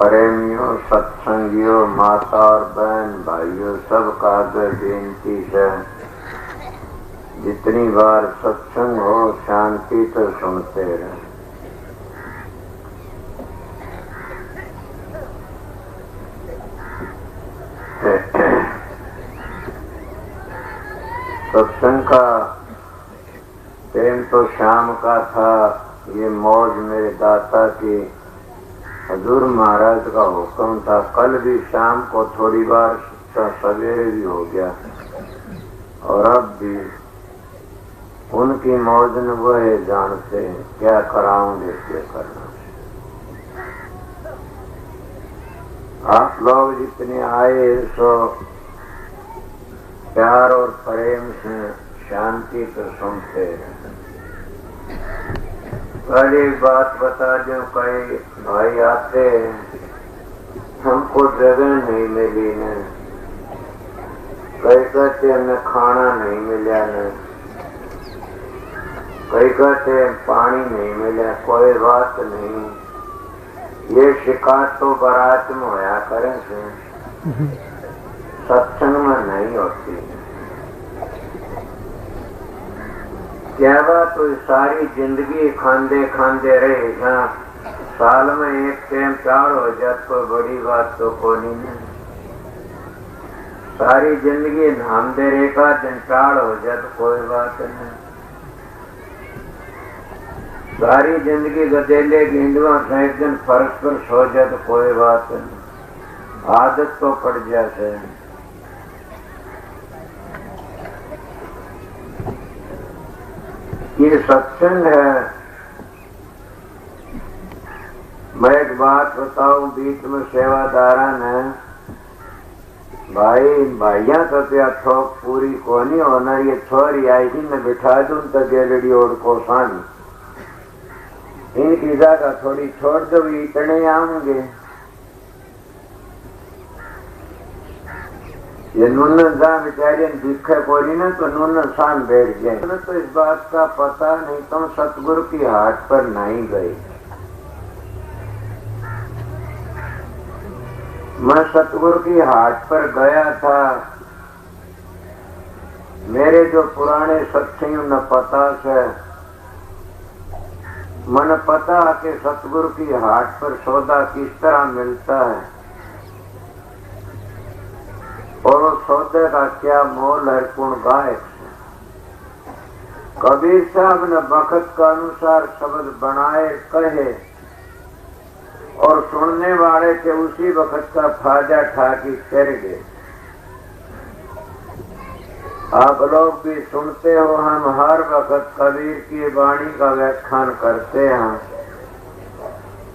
प्रेमियों, सत्संगियों, माता और बहन भाइयों, सबका आगे बेनती है, जितनी बार सत्संग हो शांति तो सुनते रहे। सत्संग का टाइम तो शाम का था, ये मौज मेरे दाता की हजूर महाराज का हुक्म था। कल भी शाम को थोड़ी बार, सवेरे भी हो गया, और अब भी उनकी मौज न वह जानते हैं क्या कराऊंगे क्या करना। आप लोग जितने आए सो प्यार और प्रेम से शांति से सुनते हैं। कल एक बात बता दूं, कई भाई आते हैं, हमको जगह नहीं मिली न, कई कहते हमें खाना नहीं मिला न, कई कहते पानी नहीं मिला। कोई बात नहीं, ये शिकायत तो बारात में होया करें से, सत्संग में नहीं होती। क्या बात तो सारी जिंदगी खांदे खांदे रहे, जहाँ साल में एक टाइम चार हो जात कोई बड़ी बात तो को नहीं। सारी जिंदगी नामदे रेखा दिन चार हो जात कोई बात नहीं। सारी जिंदगी गदेले गेंदवा एक दिन फर्श पर सो जाए तो कोई बात नहीं, आदत तो पड़ जाते है। ये सत्संग है। मैं एक बात बताऊं, बीच में सेवादारा ने भाइया तो क्या थोक पूरी कोनी होना, ये छोरी आई थी मैं बिठा दूं तो गैलरी ओढ़ को सानी, इनकी जगह थोड़ी छोड़ दो, इतने आऊंगे। ये नून जा बेचारी दिखे कोई ना तो नून शान बैठ जाए। तो इस बात का पता नहीं, तुम सतगुरु की हाट पर नहीं गए। मैं सतगुरु की हाट पर गया था। मेरे जो पुराने सत्संग न पता से मन पता कि सतगुरु की हाट पर सौदा किस तरह मिलता है और उस सौदे का क्या मोल है। पूर्ण गायक कबीर साहब ने वक्त का अनुसार शब्द बनाए कहे और सुनने वाले के उसी वक्त का फायदा ठाकी कर गए। आप लोग भी सुनते हो, हम हर वक्त कबीर की वाणी का व्याख्यान करते हैं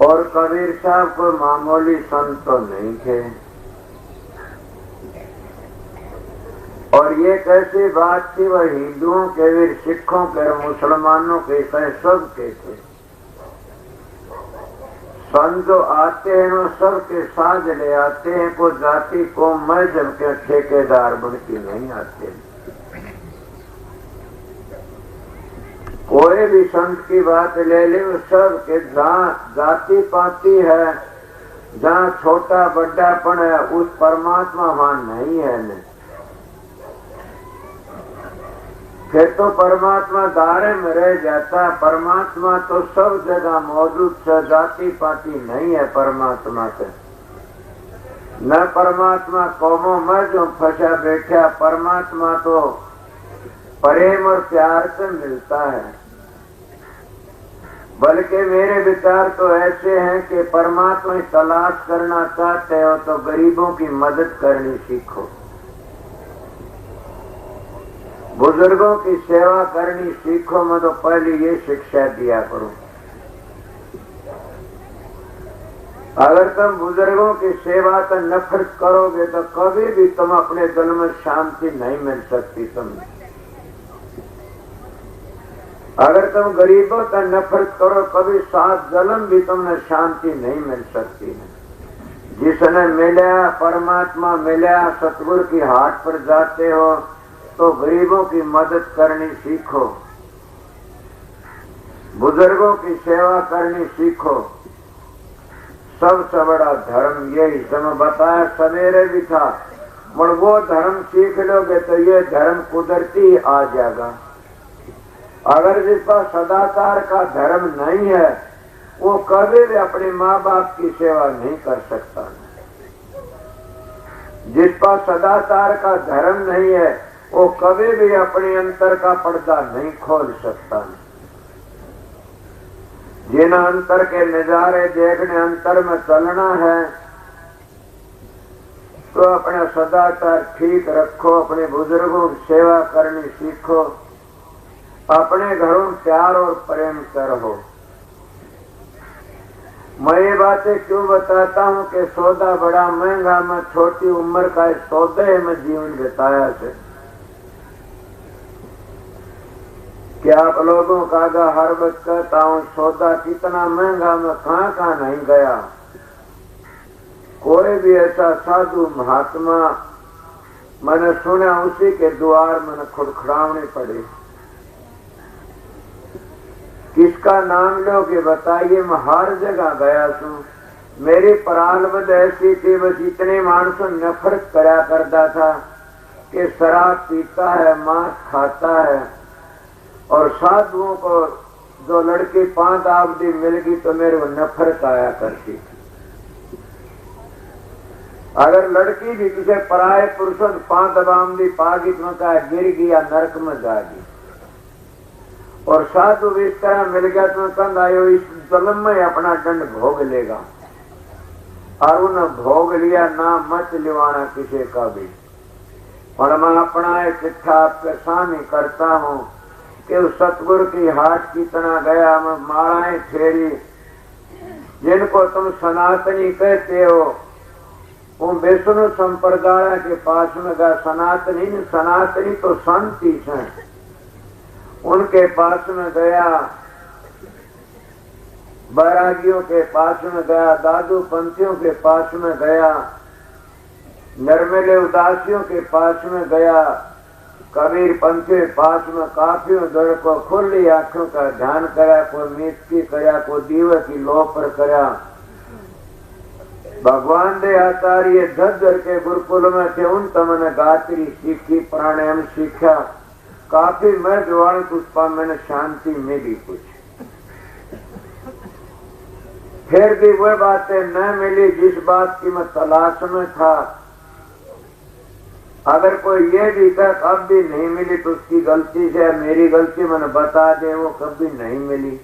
और कबीर साहब को मामूली संत तो नहीं थे। और ये कैसी बात थी, वह हिंदुओं के भी, सिखों के और मुसलमानों के सब के थे। संत जो आते हैं वो सबके साथ ले आते हैं, को जाति को मजहब के ठेकेदार बन के नहीं आते। कोई भी संत की बात ले ले, वो सब के जहाँ जाति पाति है, जहाँ छोटा बड्डापन है, उस परमात्मा वहां नहीं है न। फिर तो परमात्मा दायरे में रह जाता। परमात्मा तो सब जगह मौजूद है, जाति पाति नहीं है परमात्मा से। न परमात्मा कौमों में जो फंसा बैठा, परमात्मा तो प्रेम और प्यार से मिलता है। बल्कि मेरे विचार तो ऐसे हैं कि परमात्मा तलाश करना चाहते हो तो गरीबों की मदद करनी सीखो, बुजुर्गों की सेवा करनी सीखो। मैं तो पहले ये शिक्षा दिया करूं। अगर तुम बुजुर्गों की सेवा तो नफरत करोगे तो कभी भी तुम अपने दिल में शांति नहीं मिल सकती। तुम अगर तुम गरीबों से नफरत करो, कभी साथ जन्म भी तुमने शांति नहीं मिल सकती है। जिसने मिला परमात्मा मिला, सतगुरु की हाट पर जाते हो तो गरीबों की मदद करनी सीखो, बुजुर्गों की सेवा करनी सीखो। सबसे बड़ा धर्म यही समय बताया, सवेरे भी था। और वो धर्म सीख लोगे तो ये धर्म कुदरती आ जाएगा। अगर जिसका सदाचार का धर्म नहीं है, वो कभी भी अपने माँ बाप की सेवा नहीं कर सकता। जिसका सदाचार का धर्म नहीं है, वो कभी भी अपने अंतर का पर्दा नहीं खोल सकता। जिन अंतर के नजारे देखने, अंतर में चलना है, तो अपना सदाचार ठीक रखो, अपने बुजुर्गों की सेवा करनी सीखो, अपने घरों में प्यार और प्रेम करो। मैं ये बातें क्यों बताता हूँ कि सौदा बड़ा महंगा, मैं छोटी उम्र का इस सौदे में जीवन बिताया से। क्या आप लोगों का हर वक्त कहता हूँ सौदा कितना महंगा, मैं कहाँ नहीं गया। कोई भी ऐसा साधु महात्मा मैंने सुना, उसी के द्वार मैंने खुड़खड़ावनी पड़ी। किसका नाम लोगे बताइए, मैं हर जगह गया हूँ। मेरी परालबद ऐसी थी, बस इतने मानसों नफरत करा करता था कि शराब पीता है, मांस खाता है, और साधुओं को जो लड़की 5 आबदी मिल गई तो मेरे को नफरत आया करती थी। अगर लड़की भी किसी पराये पुरुषों 5 आबदी पागी तो कहा गिर गया, नरक में जागी। और साधु भी इस तरह मिल गया तो कहना आयो इस जन्म में अपना दंड भोग लेगा। और उन्हें भोग लिया, ना मत लिवाना किसी का भी। और मैं अपना एक चिट्ठा आपके सामने करता हूँ कि उस सतगुरु की हाट कितना गया, मैं मालाएं फेरी। जिनको तुम सनातनी कहते हो, वो विष्णु संप्रदाय के पास में गया। सनातनी तो शांति है, उनके पास में गया। बैरागियों के पास में गया, दादू पंथियों के पास में गया, नर्मले उदासियों के पास में गया, कबीर पंथी के पास में काफियों दर को खुली आंखों का ध्यान करा, कोई मिट्टी करा, कोई दीवे की लो पर करा। भगवान दे आचार्य झज्जर के गुरुकुल में थे, उन तमने गात्री सीखी, प्राणायाम सीखा। काफी मैं जवान पुष्पा मैंने शांति मिली कुछ। फिर भी वह बातें न मिली जिस बात की मैं तलाश में था। अगर कोई ये भी कह अब भी नहीं मिली तो उसकी गलती से, मेरी गलती मैंने बता दे, वो कभी नहीं मिली।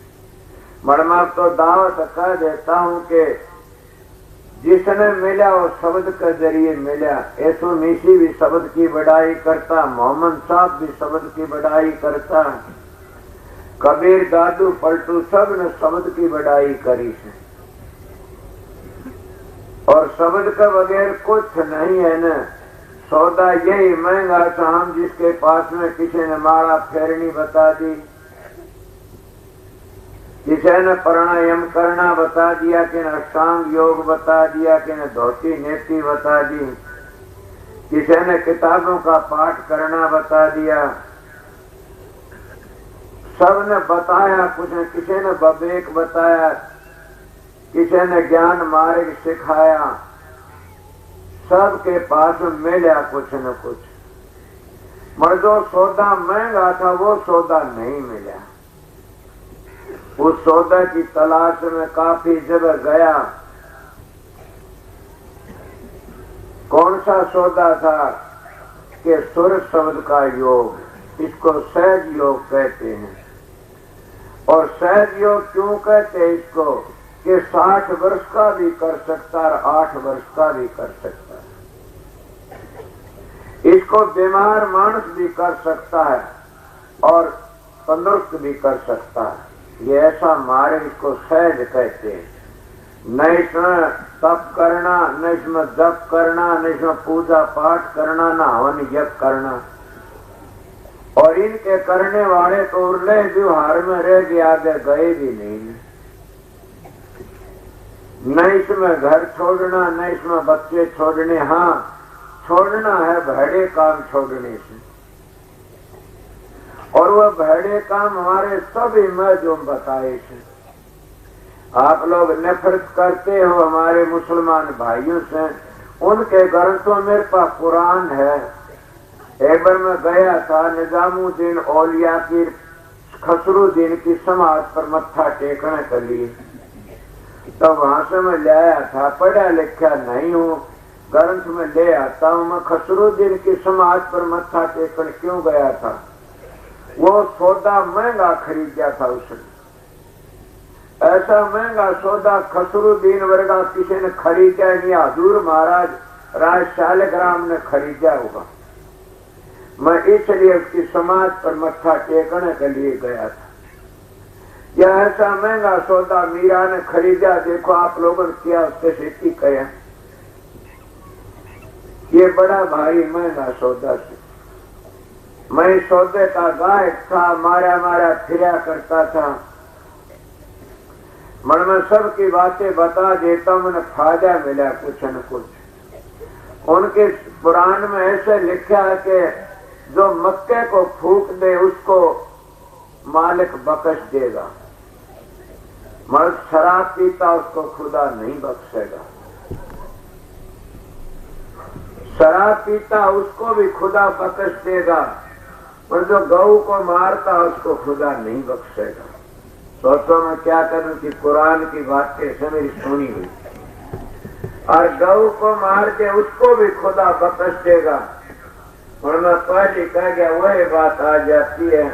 मरमा तो दावत कह देता हूँ कि जिसने मिला वो शब्द के जरिए मिला। ऐसो मिशी भी शब्द की बढ़ाई करता, मोहम्मद साहब भी शब्द की बढ़ाई करता, कबीर दादू पलटू सब ने शब्द की बढ़ाई करी है। और शब्द के बगैर कुछ नहीं है न। सौदा यही महंगा था, हम जिसके पास में किसी ने माला फेरनी बता दी, किसी ने प्राणायाम करना बता दिया, कि ने अष्टांग योग बता दिया, कि ने धोती नेति बता दी, किसी ने किताबों का पाठ करना बता दिया। सब ने बताया कुछ ने, किसी ने विवेक बताया, किसी ने ज्ञान मार्ग सिखाया। सबके पास मिला कुछ न कुछ, मगर जो सौदा महंगा था वो सौदा नहीं मिला। उस सौदा की तलाश में काफी जगह गया। कौन सा सौदा था कि सुर शब्द का योग, इसको सहज योग कहते हैं। और सहज योग क्यों कहते हैं इसको, कि 60 वर्ष का भी कर सकता है, 8 वर्ष का भी कर सकता है। इसको बीमार मानस भी कर सकता है और तंदुरुस्त भी कर सकता है। ये ऐसा मार्ग इसको सहज कहते हैं। न इसमें तप करना, न इसमें जप करना, न इसमें पूजा पाठ करना, न हवन यज्ञ करना। और इनके करने वाले तो उरले व्यवहार में रह गए, आगे गए भी नहीं। न इसमें घर छोड़ना, न इसमें बच्चे छोड़ने। हाँ, छोड़ना है भैड़े काम छोड़ने से। और वह भैड़े काम हमारे सभी में जो बताए थे। आप लोग नफरत करते हो हमारे मुसलमान भाइयों से, उनके ग्रंथों मेरे पास कुरान है। एक बार मैं गया था निजामुद्दीन औलिया की खसरुद्दीन की समाज पर मत्था टेकने के लिए, तो वहां से मैं ले आया था। पढ़ा लिखा नहीं हूँ, ग्रंथ में ले आता हूँ। मैं खसरुद्दीन की समाज पर मत्था टेकने क्यों गया था, वो सौदा महंगा खरीदा था उसने। ऐसा महंगा सौदा खसरुद्दीन वर्गा किसी ने खरीदा नहीं, हजूर महाराज राज शालिग्राम ने खरीदा होगा। मैं इसलिए उसकी समाज पर मत्था टेकने के लिए गया था। यह ऐसा महंगा सौदा मीरा ने खरीदा, देखो आप लोगों ने किया उसके खेती कया। ये बड़ा भारी महंगा सौदा था। मैं सौदे का गायक था, मारा मारा फिरा करता था। मन में सबकी बातें बता देता, मैंने फायदा मिला कुछ न कुछ। उनके पुराण में ऐसे लिखा है कि जो मक्के को फूक दे उसको मालिक बख्श देगा, मर्द शराब पीता उसको खुदा नहीं बख्शेगा। शराब पीता उसको भी खुदा बख्श देगा, पर जो गऊ को मारता उसको खुदा नहीं बख्शेगा। सोचो मैं क्या करूं कि कुरान की बातें से मेरी सुनी हुई, और गऊ को मार के उसको भी खुदा बख्श देगा। और मैं पहले कह गया वही बात आ जाती है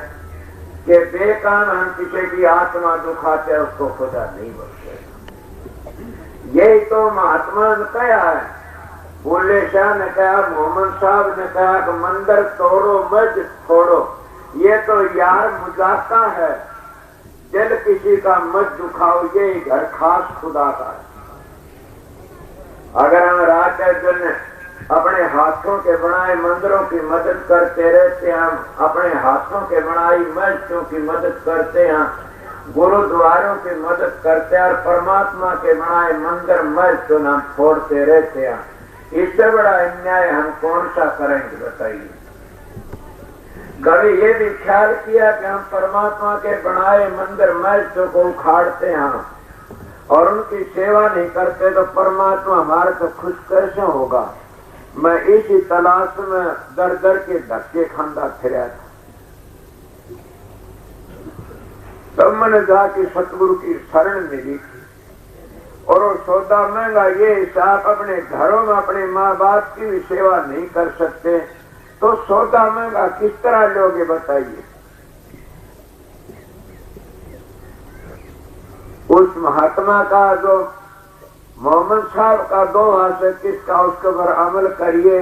कि बेकान हम किसी की आत्मा दुखाते हैं उसको खुदा नहीं बख्शेगा। यही तो महात्मा ने कहा है, बुल्ले शाह ने कहा, मोहम्मद साहब ने कहा कि मंदिर तोड़ो मस्जिद छोड़ो। ये तो यार मुजाका है, दिल किसी का मत दुखाओ, ये घर खास खुदा का है। अगर हम रात दिन अपने हाथों के बनाए मंदिरों की मदद करते रहते हैं, हम अपने हाथों के बनाई मस्जिदों की मदद करते हैं, गुरुद्वारों की मदद करते हैं, और परमात्मा के बनाए मंदिर मस्जिद हम छोड़ते रहते हैं, इससे बड़ा अन्याय हम कौन सा करेंगे बताइए। कभी ये भी ख्याल किया कि हम परमात्मा के बनाए मंदिर मस्जिदों को उखाड़ते हैं और उनकी सेवा नहीं करते तो परमात्मा हमारे से खुश कैसे होगा। मैं इसी तलाश में दर दर के धक्के खांदा फिरा था। तब मैंने जाके सतगुरु की शरण मिली थी, और वो सौदा महंगा ये हिसाब अपने घरों में अपने माँ बाप की भी सेवा नहीं कर सकते तो सौदा महंगा किस तरह लोगे बताइए। उस महात्मा का जो मोहम्मद साहब का दो हाथ है किसका, उसके ऊपर अमल करिए।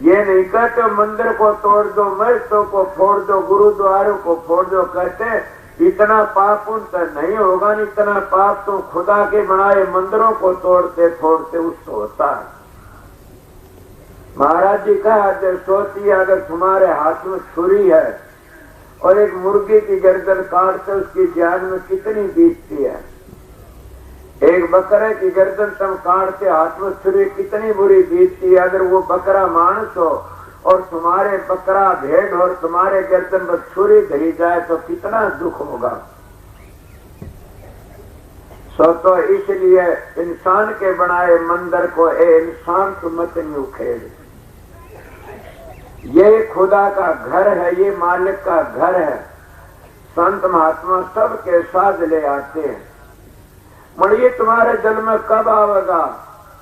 ये नहीं कहते मंदिर को तोड़ दो, मस्जिदों को फोड़ दो, गुरुद्वारों को फोड़ दो, कहते इतना पाप उन तक नहीं होगा, इतना पाप तो खुदा के बनाए मंदिरों को तोड़ते फोड़ते उसको होता है। महाराज जी कहा सोचिए अगर तुम्हारे हाथ में छुरी है और एक मुर्गी की गर्दन काटते उसकी जान में कितनी बीतती है, एक बकरे की गर्दन तुम काटते हाथ में छुरी कितनी बुरी बीतती है। अगर वो बकरा मानस हो और तुम्हारे बकरा भेड़ और तुम्हारे गर्दन पर छुरी धरी जाए तो कितना दुख होगा। सो तो इसलिए इंसान के बनाए मंदिर को ए इंसान को मत नहीं उखेड़। ये खुदा का घर है, ये मालिक का घर है। संत महात्मा सबके साथ ले आते हैं। मणिये तुम्हारे दिल में कब आवेगा,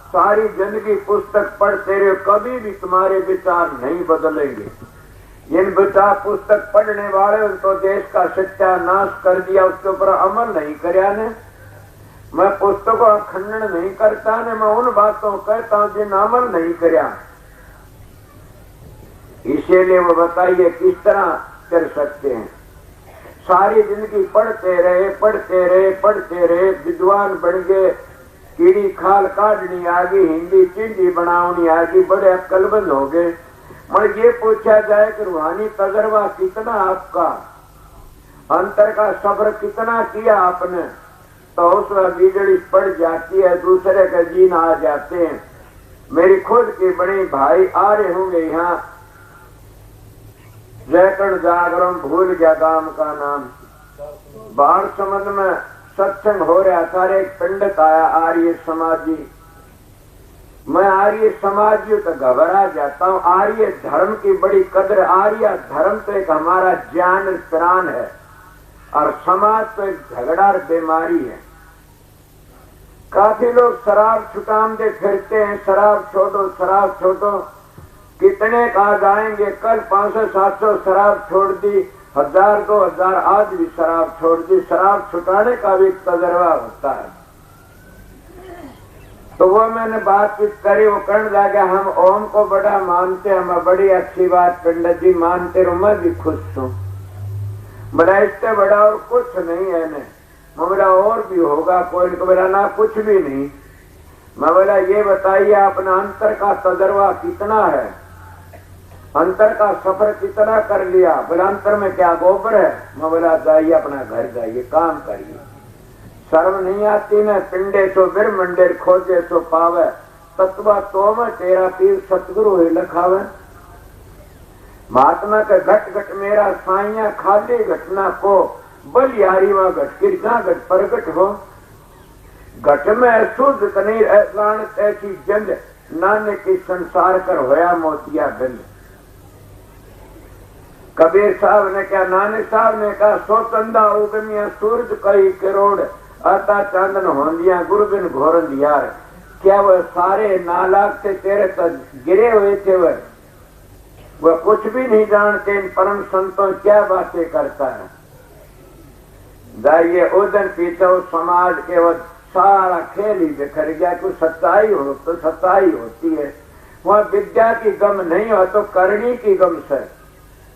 सारी जिंदगी पुस्तक पढ़ते रहे कभी भी तुम्हारे विचार नहीं बदलेंगे। इन विचार पुस्तक पढ़ने वाले तो देश का सत्यानाश कर दिया, उसके ऊपर अमल नहीं करया ने। मैं पुस्तकों का खंडन नहीं करता ने, मैं उन बातों कहता हूं जिन अमल नहीं करया। इसीलिए वो बताइए किस तरह कर सकते हैं। सारी जिंदगी पढ़ते रहे पढ़ते रहे पढ़ते रहे, विद्वान बन गए, कीड़ी खाल काटनी आ गई, हिंदी चिंडी बनावनी आ गई, बड़े अक्लमंद हो गए। मगर ये पूछा जाए कि रूहानी तजर्बा कितना आपका, अंतर का सब्र कितना किया आपने, तो उसमें बिजली पड़ जाती है, दूसरे का जीन आ जाते हैं। मेरी खुद के बड़े भाई आ रहे होंगे यहाँ, जयकण जागरम भूल गया गांव का नाम, बाढ़ संबंध में सत्संग हो रहा था। एक पंडित आया आर्य समाजी, मैं आर्य समाजी तो घबरा जाता हूँ। आर्य धर्म की बड़ी कदर, आर्य धर्म तो एक हमारा ज्ञान प्राण है और समाज तो एक झगड़ा बीमारी है। काफी लोग शराब छुटामदे फिरते हैं, शराब छोड़ो कितने कहा जाएंगे। कल 500-700 शराब छोड़ दी, 1000 2000 आज भी शराब छोड़ दी। शराब छुटाने का भी तजर्बा होता है। तो वो मैंने बातचीत करी, वो कहने लगा हम ओम को बड़ा मानते, हम बड़ी अच्छी बात पंडित जी मानते रहो, मैं भी खुश हूँ। बड़ा इससे बड़ा और कुछ नहीं है ने। मैं बोला और भी होगा कोई? को बोला ना कुछ भी नहीं। मैं बोला ये बताइए अपना अंतर का तजर्बा कितना है, अंतर का सफर कितना कर लिया? बोला अंतर में क्या गोबर है? मैं बोला जाइए अपना घर जाइए, काम करिए। शर्म नहीं आती न? पिंडे सो बिर मंडेर खोजे सो पावे, तत्वा तो में तेरा पीर सतगुरु ही लखावे। महात्मा के घट घट मेरा साइया, खाली घटना को बल यारी वहां घट किरसा घट प्रगट हो। घट में शुद्ध कनीर ऐसी जंग, नाने की संसार कर होया मोतिया गंज। कबीर साहब ने क्या, नाने साहब ने कहा, सो चंदा उगमिया सूरज कई करोड़, आता चांदन होंदिया गुरबिन घोरन यार। क्या वह सारे नालाक थे तेरे तक गिरे हुए थे? वह कुछ भी नहीं जानते इन परम संतों क्या बातें करता है। जाइए उदन पीछे समाज के वो सारा खेल ही बिखर गया। कुछ सच्चाई हो तो सच्चाई होती है, वह विद्या की गम नहीं हो तो करनी की गम से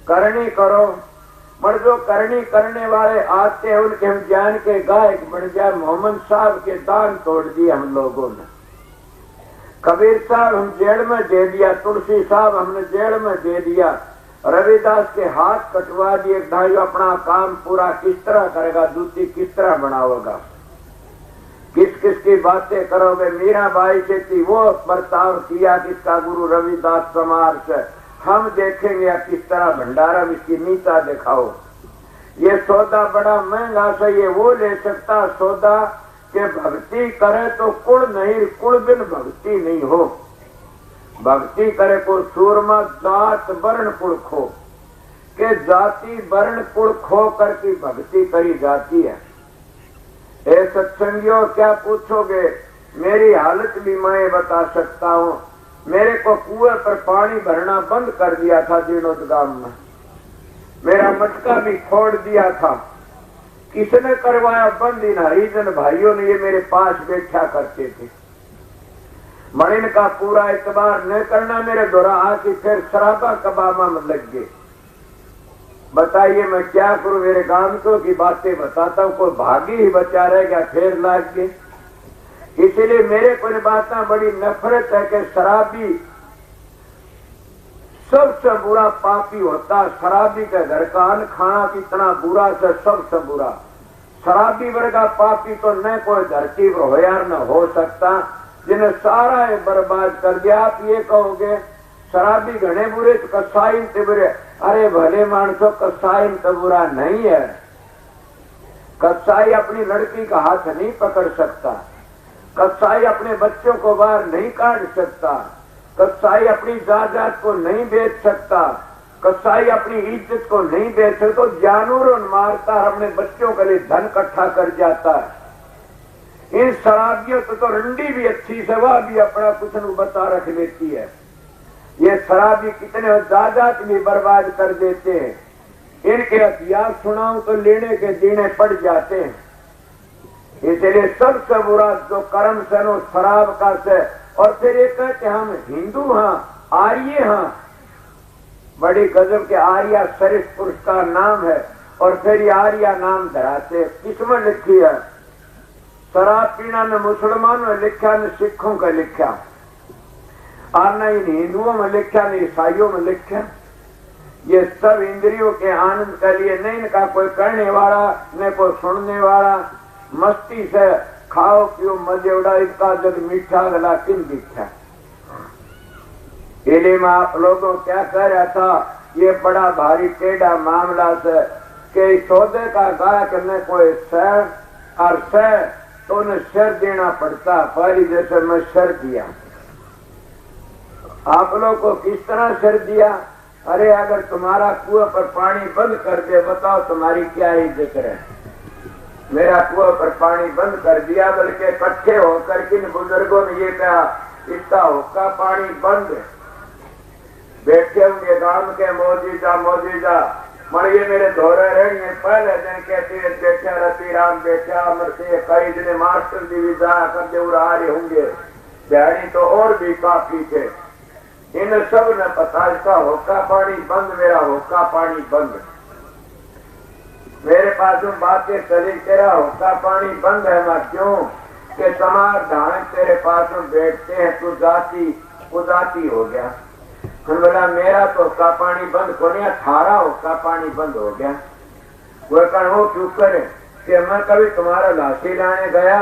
करनी करो। पर जो करनी करने वाले आते हैं उनके हम ज्ञान के गायक बन जाए। मोहम्मद साहब के दान तोड़ दिए हम लोगों ने। कबीर साहब हम जेल में दे दिया, तुलसी साहब हमने जेल में दे दिया, रविदास के हाथ कटवा दिए। भाई अपना काम पूरा किस तरह करेगा, जूती किस तरह बनाओगा, किस किस की बातें करोगे? मीराबाई से थी वो बर्ताव किया किसका गुरु रविदास समाज से। हम देखेंगे किस तरह भंडारा इसकी नीचा दिखाओ। ये सौदा बड़ा महंगा से ये वो ले सकता सौदा के भक्ति करे तो कुल नहीं, कुल बिन भक्ति नहीं हो। भक्ति करे को सूरमा जात वर्ण कुल खो, के जाति वर्ण कुल खो करके भक्ति करी जाती है। ए सत्संगियों क्या पूछोगे? मेरी हालत भी मैं बता सकता हूँ। मेरे को कुएं पर पानी भरना बंद कर दिया था जीर्णोद्गाम में, मेरा मटका भी फोड़ दिया था। किसने करवाया बंद? इन हरिजन भाइयों ने। ये मेरे पास बैठा करते थे। मणिन का पूरा इतबार न करना मेरे दोरा आके फिर शराबा कबाबा में लग गए। बताइए मैं क्या करूं? मेरे गांव की बातें बताता हूँ, कोई भागी ही बचा रहेगा फिर लाग गए। इसलिए मेरे को बातें बड़ी नफरत है कि शराबी सबसे बुरा पापी होता। शराबी का घर का अन्न खाना कितना बुरा से सबसे बुरा। शराबी वर्गा पापी तो न कोई धरती पर हो यार न हो सकता, जिन्हें सारा बर्बाद कर दिया। आप ये कहोगे शराबी घने बुरे तो कसाई ते बुरे। अरे भले मानसो कसाई तो बुरा नहीं है। कसाई अपनी लड़की का हाथ नहीं पकड़ सकता, कसाई अपने बच्चों को बाहर नहीं काट सकता, कसाई अपनी जायदाद को नहीं बेच सकता, कसाई अपनी इज्जत को नहीं बेच सकता। तो जानवरों मारता है, अपने बच्चों के लिए धन इकट्ठा कर जाता है। इन शराबियों तो रंडी भी अच्छी सवा भी अपना कुछ न बता रख लेती है। ये शराबी कितने जायदाद भी बर्बाद कर देते हैं। इनके हथियार सुनाऊं तो लेने के देने पड़ जाते हैं। इसलिए सबसे बुरा जो कर्म से नो शराब का से। और फिर एक कहते हम हिंदू हाँ, आर्य हाँ। बड़ी गजब के आर्या श्रेष्ठ पुरुष का नाम है और फिर ये आर्या नाम धराते। किसमें लिखी है? शराब पीना न मुसलमानों में लिखा न सिखों का लिखा, और न इन हिंदुओं में लिखा न ईसाइयों में लिखा। ये सब इंद्रियों के आनंद के लिए नहीं, इनका कोई करने वाला न कोई सुनने वाला। मस्ती से खाओ पियो मजे उड़ा, इसका जग मीठा गला किन दिखा। इले में आप लोगों क्या कह रहा था? ये बड़ा भारी टेढ़ा मामला से कि सौदे का गायक न कोई सर और सर तो उन्हें सर देना पड़ता। पहली जैसे मैं सर दिया, आप लोग को किस तरह सर दिया? अरे अगर तुम्हारा कुएं पर पानी बंद कर दे, बताओ तुम्हारी क्या इज्जत रहे? मेरा कुएं पर पानी बंद कर दिया, बल्कि इकट्ठे होकर किन बुजुर्गों ने ये कहा इसका हुक्का पानी बंद। बैठे होंगे गांव के मौजूदा मर ये मेरे धोरे रहेंगे पहले दिन कहते हैं बैठा रति राम बैठा अमर से कई दिन मास्टर भी विदा कर दे रहे होंगे दिहाड़ी तो और भी काफी थे। इन सब ने पता इसका होका पानी बंद, मेरा होका पानी बंद। मेरे पास बातें चली तेरा होका पानी बंद है। मैं क्यों कि समार धान तेरे पास में बैठते हैं, तू जाती उदाती हो गया। बोला मेरा तो होका पानी बंद को नहीं, थारा होका पानी बंद हो गया। वो कहूँ क्यों करे कि मैं कभी तुम्हारा लाठी लाने गया?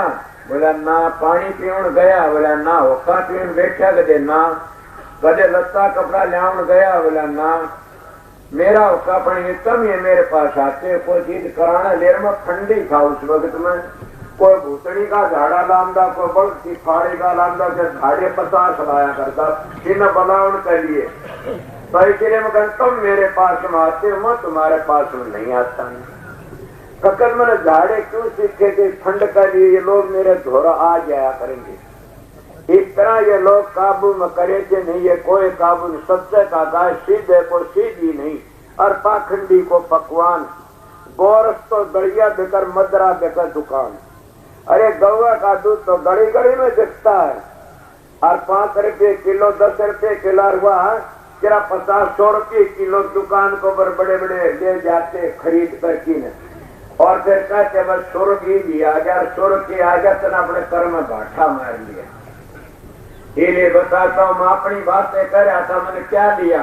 बोला ना। पानी पीण गया? बोला ना। होका पीण बैठा कदे ना। कदे लत्ता कपड़ा लियाण गया? बोला ना। मेरा होका पानी कम है मेरे पास आते कोई चीज कराना लेर में ठंडी था उस वक्त में। कोई भूतड़ी का झाड़ा लामदा, कोई बड़ की फाड़ी का लामदा, झाड़े 50 लाया करता इन बनावन के लिए। तो इसलिए मैं कहता तुम मेरे पास में आते हो, मैं तुम्हारे पास में नहीं आता। फकत मैंने झाड़े क्यों सीखे थे? ठंड के लिए ये लोग मेरे धोरा आ जाया करेंगे। इस तरह ये लोग काबू में करे थे नहीं, ये कोई काबू नहीं। सच्चे का गाय सीधे को सीधी नहीं, और पाखंडी को पकवान। गोरस तो दड़िया बेकर मदरा बेकर दुकान। अरे गौवा का दूध तो गड़ी गड़ी में दिखता है, और 5 रुपये किलो 10 रुपये किलो हुआ तेरा 50-100 रुपये किलो दुकान को बड़े बड़े ले जाते खरीद कर किने, और फिर कहते बस 100 रुपये भी आ गया, 100 रुपये आ गया तो अपने कर में बाठा मार लिया। इसलिए बताता हूँ मैं अपनी बातें कर रहा था, मैंने क्या लिया?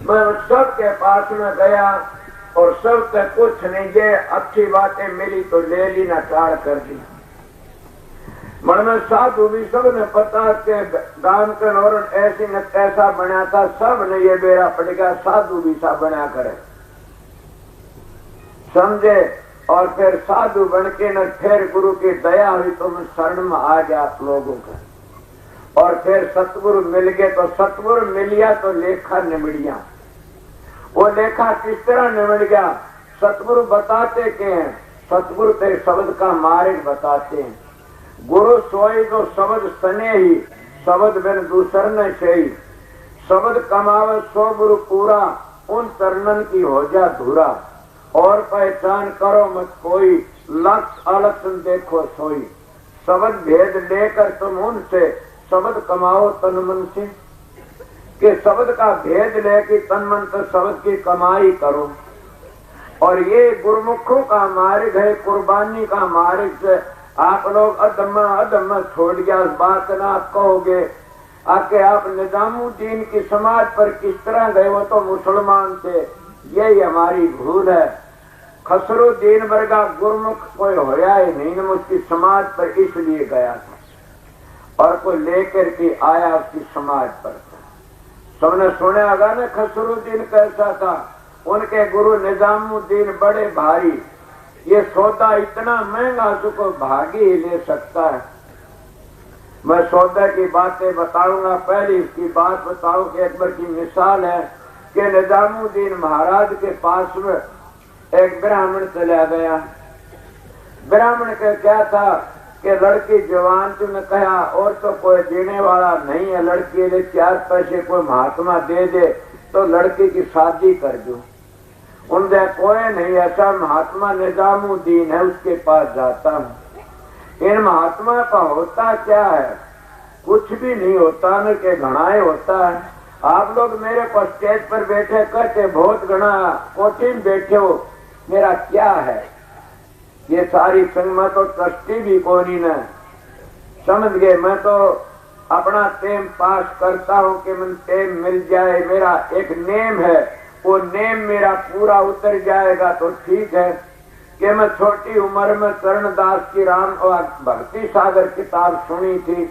मैं सबके पास में गया और सबसे कुछ नहीं, ये अच्छी बातें मिली तो ले ली, ना टाड़ कर दी। मन में साधु भी सब ने पता के गांव के नौरन ऐसी न कैसा बना था, सब ने ये बेड़ा पड़ गया, साधु भी सा बना करे समझे। और फिर साधु बन के न फिर गुरु की दया हुई तो मैं शरण में आ गया आप लोगों का। और फिर सतगुरु मिल गए तो सतगुरु मिलिया तो लेखा निमड़िया। वो लेखा किस तरह निमड़ गया? सतगुरु बताते के हैं, सतगुरु तेरे शब्द का मार्ग बताते हैं। गुरु सोई जो शब्द सने ही, शब्द बिन दूसर न सही। शब्द कमावे सो गुरु पूरा, उन चरणन की हो जा धूरा। और पहचान करो मत कोई, लक्ष्य अलक्ष्य देखो सोई। शब्द भेद लेकर तुम उनसे, शब्द कमाओ तन मन से। कि शब्द का भेद लेके तन मन से शब्द की कमाई करो। और ये गुरुमुखों का मार्ग है, कुर्बानी का मार्ग से आप लोग अदम छोड़ गया बात ना आप कहोगे। आके आप निजामुद्दीन की समाज पर किस तरह गए? वो तो मुसलमान थे, यही हमारी भूल है। खसरुद्दीन वर्गा गुरुमुख कोई होया ही नहीं, उसकी समाज पर इसलिए गया था और कोई लेकर के आया उसकी समाज पर। सबने सुना होगा ना खसरुद्दीन कैसा था। उनके गुरु निजामुद्दीन बड़े भारी, ये सौदा इतना महंगा उसको भागी ही ले सकता है। मैं सौदा की बातें बताऊंगा, पहले इसकी बात बताऊं कि एक बार की मिसाल है कि निजामुद्दीन महाराज के पास में एक ब्राह्मण चला गया। ब्राह्मण का क्या था कि लड़की जवान तुमने कहा और तो कोई देने वाला नहीं है, लड़की ले 4 पैसे कोई महात्मा दे दे तो लड़की की शादी कर दो। उनसे कोई नहीं, ऐसा महात्मा निजामुद्दीन है, उसके पास जाता हूँ। इन महात्मा का होता क्या है? कुछ भी नहीं होता न के घनाए होता है। आप लोग मेरे को स्टेज पर बैठे कहते बहुत घना कोठी में बैठे हो, मेरा क्या है? ये सारी संग में तो ट्रस्टी भी कोनी न, समझ गए। मैं तो अपना टेम पास करता हूँ कि मैं टेम मिल जाए, मेरा एक नेम है, वो नेम मेरा पूरा उतर जाएगा तो ठीक है। कि मैं छोटी उम्र में चरणदास की राम और भक्ति सागर किताब सुनी थी,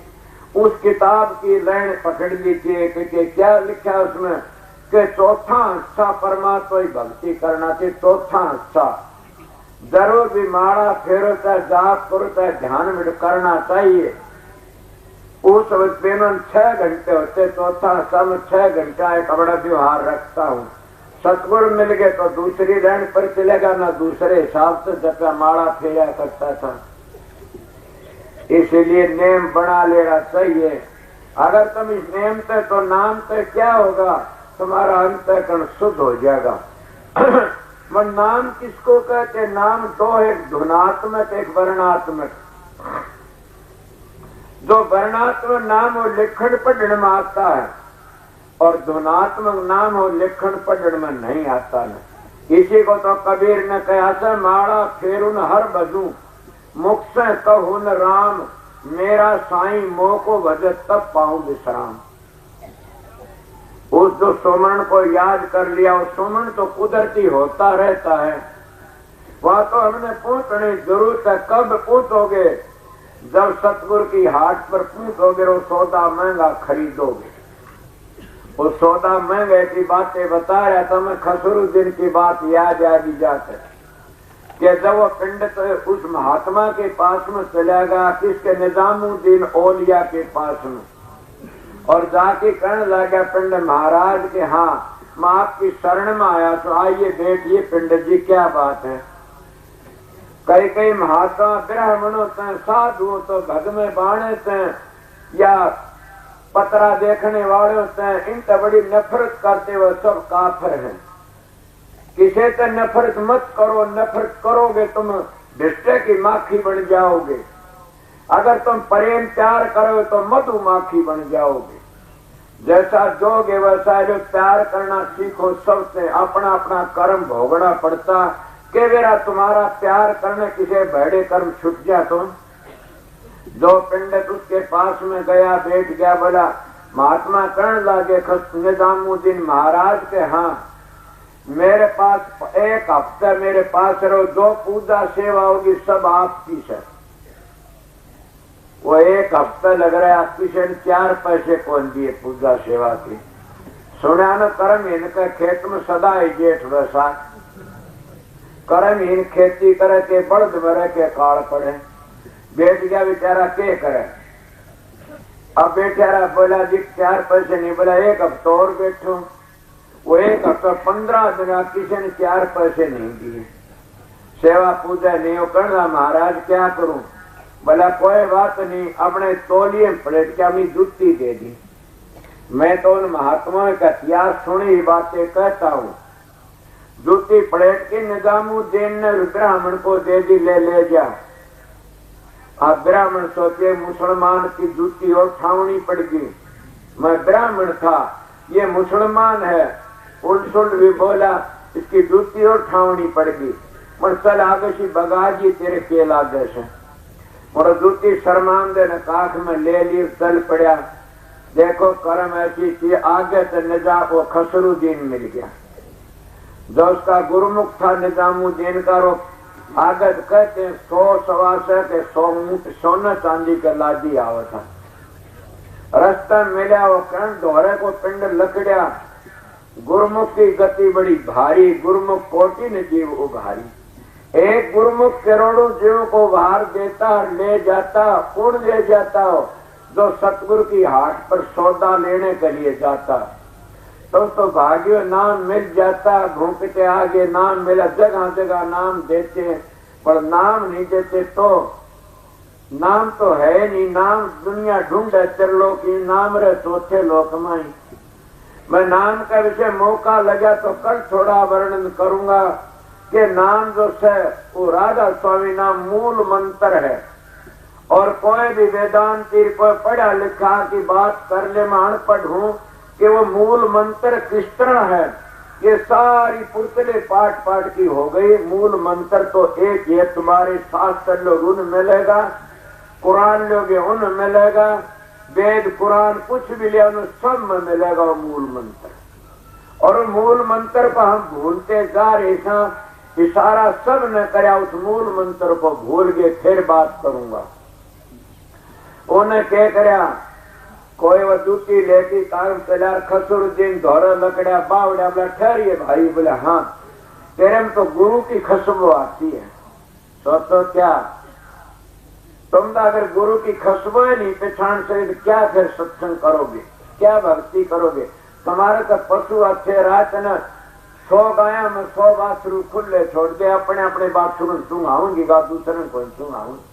उस किताब की लाइन पकड़ ली थी कि क्या लिखा उसमें कि चौथा हिस्सा परमात्मा की भक्ति करना थी। चौथा हिस्सा जरूर भी माड़ा फेरो चाहे जाप करो चाहे ध्यान में करना चाहिए। उस दिन 6 घंटे होते, चौथा हिस्सा में 6 घंटा एक बड़ा व्यवहार रखता हूँ। सतगुरु मिल गए तो दूसरी लाइन पर चलेगा ना, दूसरे हिसाब से जब माड़ा फेरा करता था। इसलिए नेम बना लेना चाहिए। अगर तुम इस नेम पे तो नाम पे क्या होगा, तुम्हारा अंतःकरण शुद्ध हो जाएगा। मन नाम किसको कहते? नाम दो, एक धुनात्मक एक वर्णात्मक। जो वर्णात्मक नाम हो लिखण पढ़ने में आता है और धुनात्मक नाम हो लिखण पढ़ने में नहीं आता न। इसी को तो कबीर ने कहा से माड़ा फेरुन हर बजू मुख से कहून राम, मेरा साईं मोह को भजत तब पाऊं विश्राम। उस जो सुमरण को याद कर लिया, वो सुमरण तो कुदरती होता रहता है, वह तो हमने पूछने जरूरत है। कब पूछोगे? जब सतगुरु की हाट पर पूछोगे, वो सौदा महंगा खरीदोगे। वो सौदा महंगे की बातें बता रहा था मैं, खसरू दिन की बात याद आ जाते कि जब वो पंडित उस महात्मा के पास में चला गया, किसके? निजामुद्दीन औलिया के पास में, और जाके कहने लगा पंडित महाराज के हाँ मैं आपकी शरण में आया, तो आइए बैठिए पंडित जी, क्या बात है? कई कई महात्मा ब्राह्मण होते हैं, साधु तो भग में बाण होते हैं, या पतरा देखने वाले होते हैं, इनसे बड़ी नफरत करते हुए सब काफिर हैं। किसी से नफरत मत करो, नफरत करोगे तुम भिष्टे की माखी बन जाओगे। अगर तुम प्रेम प्यार करोगे तो मधुमाखी बन जाओगे। जैसा जोगे वैसा जो प्यार करना सीखो, सबसे अपना अपना कर्म भोगना पड़ता। के मेरा तुम्हारा प्यार करने किसी बड़े कर्म छूट गया तुम। जो पंडित उसके पास में गया, बैठ गया, बोला महात्मा कहने लगे निजामुद्दीन महाराज के हाँ मेरे पास एक हफ्ता मेरे पास रहो, जो पूजा सेवा होगी सब आपकी है। वो एक हफ्ता लग रहा है, किसी ने 4 पैसे कौन दिए पूजा सेवा की। सुना न कर्म इनका खेत में सदा ही जेठ वैसाख, कर्महीन खेती करे के बड़द भरे के काल पड़े। बैठ गया बेचारा, के करे? अब बेचारा बोला जी 4 पैसे नहीं, बोला एक हफ्ता और बैठो। वो एक हफ्ता 15 दिन किसी ने 4 पैसे नहीं दिए, सेवा पूजा नहीं हो। करना महाराज क्या करूं? बोला कोई बात नहीं, अपने तौलिए प्लेट के अपनी जुत्ती दे दी। मैं तो उन महात्माओं का इतिहास सुनी बातें कहता हूँ। जूती प्लेट की निजामुद्दीन ने ब्राह्मण को दे दी, ले जा। अब ब्राह्मण सोचे मुसलमान की जूती और ठावनी पड़ गई, मैं ब्राह्मण था, ये मुसलमान है, उल्ट भी बोला, इसकी जूती और ठावनी पड़ गई। मैं चल आगे सी बगाजी तेरे के लागे से, और जूती शर्मान दे काख में ले ली, चल पड़ा। देखो कर्म ऐसी थी, आगे से निजा वो खसरुद्दीन मिल गया, जो उसका गुरुमुख था निजामुद्दीन का। रो आगे कहते 100 सवा के 100 ऊंट सोना चांदी का लादी आवा था। रास्ता मिला, वो कण दोहरे को पिंड लकड़िया। गुरुमुख की गति बड़ी भारी, गुरुमुख कोटि ने जीव उभारी। एक गुरुमुख करोड़ों जीवों को उभार देता, ले जाता, कौन ले जाता हो? जो सतगुरु की हाट पर सौदा लेने के लिए जाता, तो भाग्य नाम मिल जाता। घूमते आगे नाम मिला, जगह जगह नाम देते, पर नाम नहीं देते तो नाम तो है नहीं। नाम दुनिया ढूंढे चलो की, नाम रे चौथे लोक में। मैं नाम का विषय मौका लगा तो कल थोड़ा वर्णन करूंगा कि नाम जो है वो राधा स्वामी नाम मूल मंत्र है। और कोई भी वेदांती कोई पढ़ा लिखा की बात कर ले, मैं अनपढ़ हूँ, कि वो मूल मंत्र किस तरह है, ये सारी पुतले पाठ पाठ की हो गई। मूल मंत्र तो एक ये, तुम्हारे शास्त्र लोग उन मिलेगा, कुरान लोग उन मिलेगा, वेद कुरान कुछ भी लिया उन सब में मिलेगा वो मूल मंत्र। और मूल मंत्र को हम भूलते जा रहे, इशारा सब ने कराया, उस मूल मंत्र को भूल गए। फिर बात करूंगा, उन्हें क्या कराया, कोई वो जूती लेती काम चला, खसरुद्दीन धोरा लकड़ा बावड़ा, बोला ठहरिए भाई, बोला हाँ तेरे में तो गुरु की खुशबू आती है। तो क्या तुम तो अगर गुरु की खुशबू नहीं पहचान सके तो क्या फिर सत्संग करोगे, क्या भक्ति करोगे? तुम्हारे तो पशु अच्छे रात न 100 गाया में 100 बाथरूम खुले छोड़ दे, अपने अपने बाथरूम सुंगाऊंगी गा, दूसरे को सुंगाऊंगी,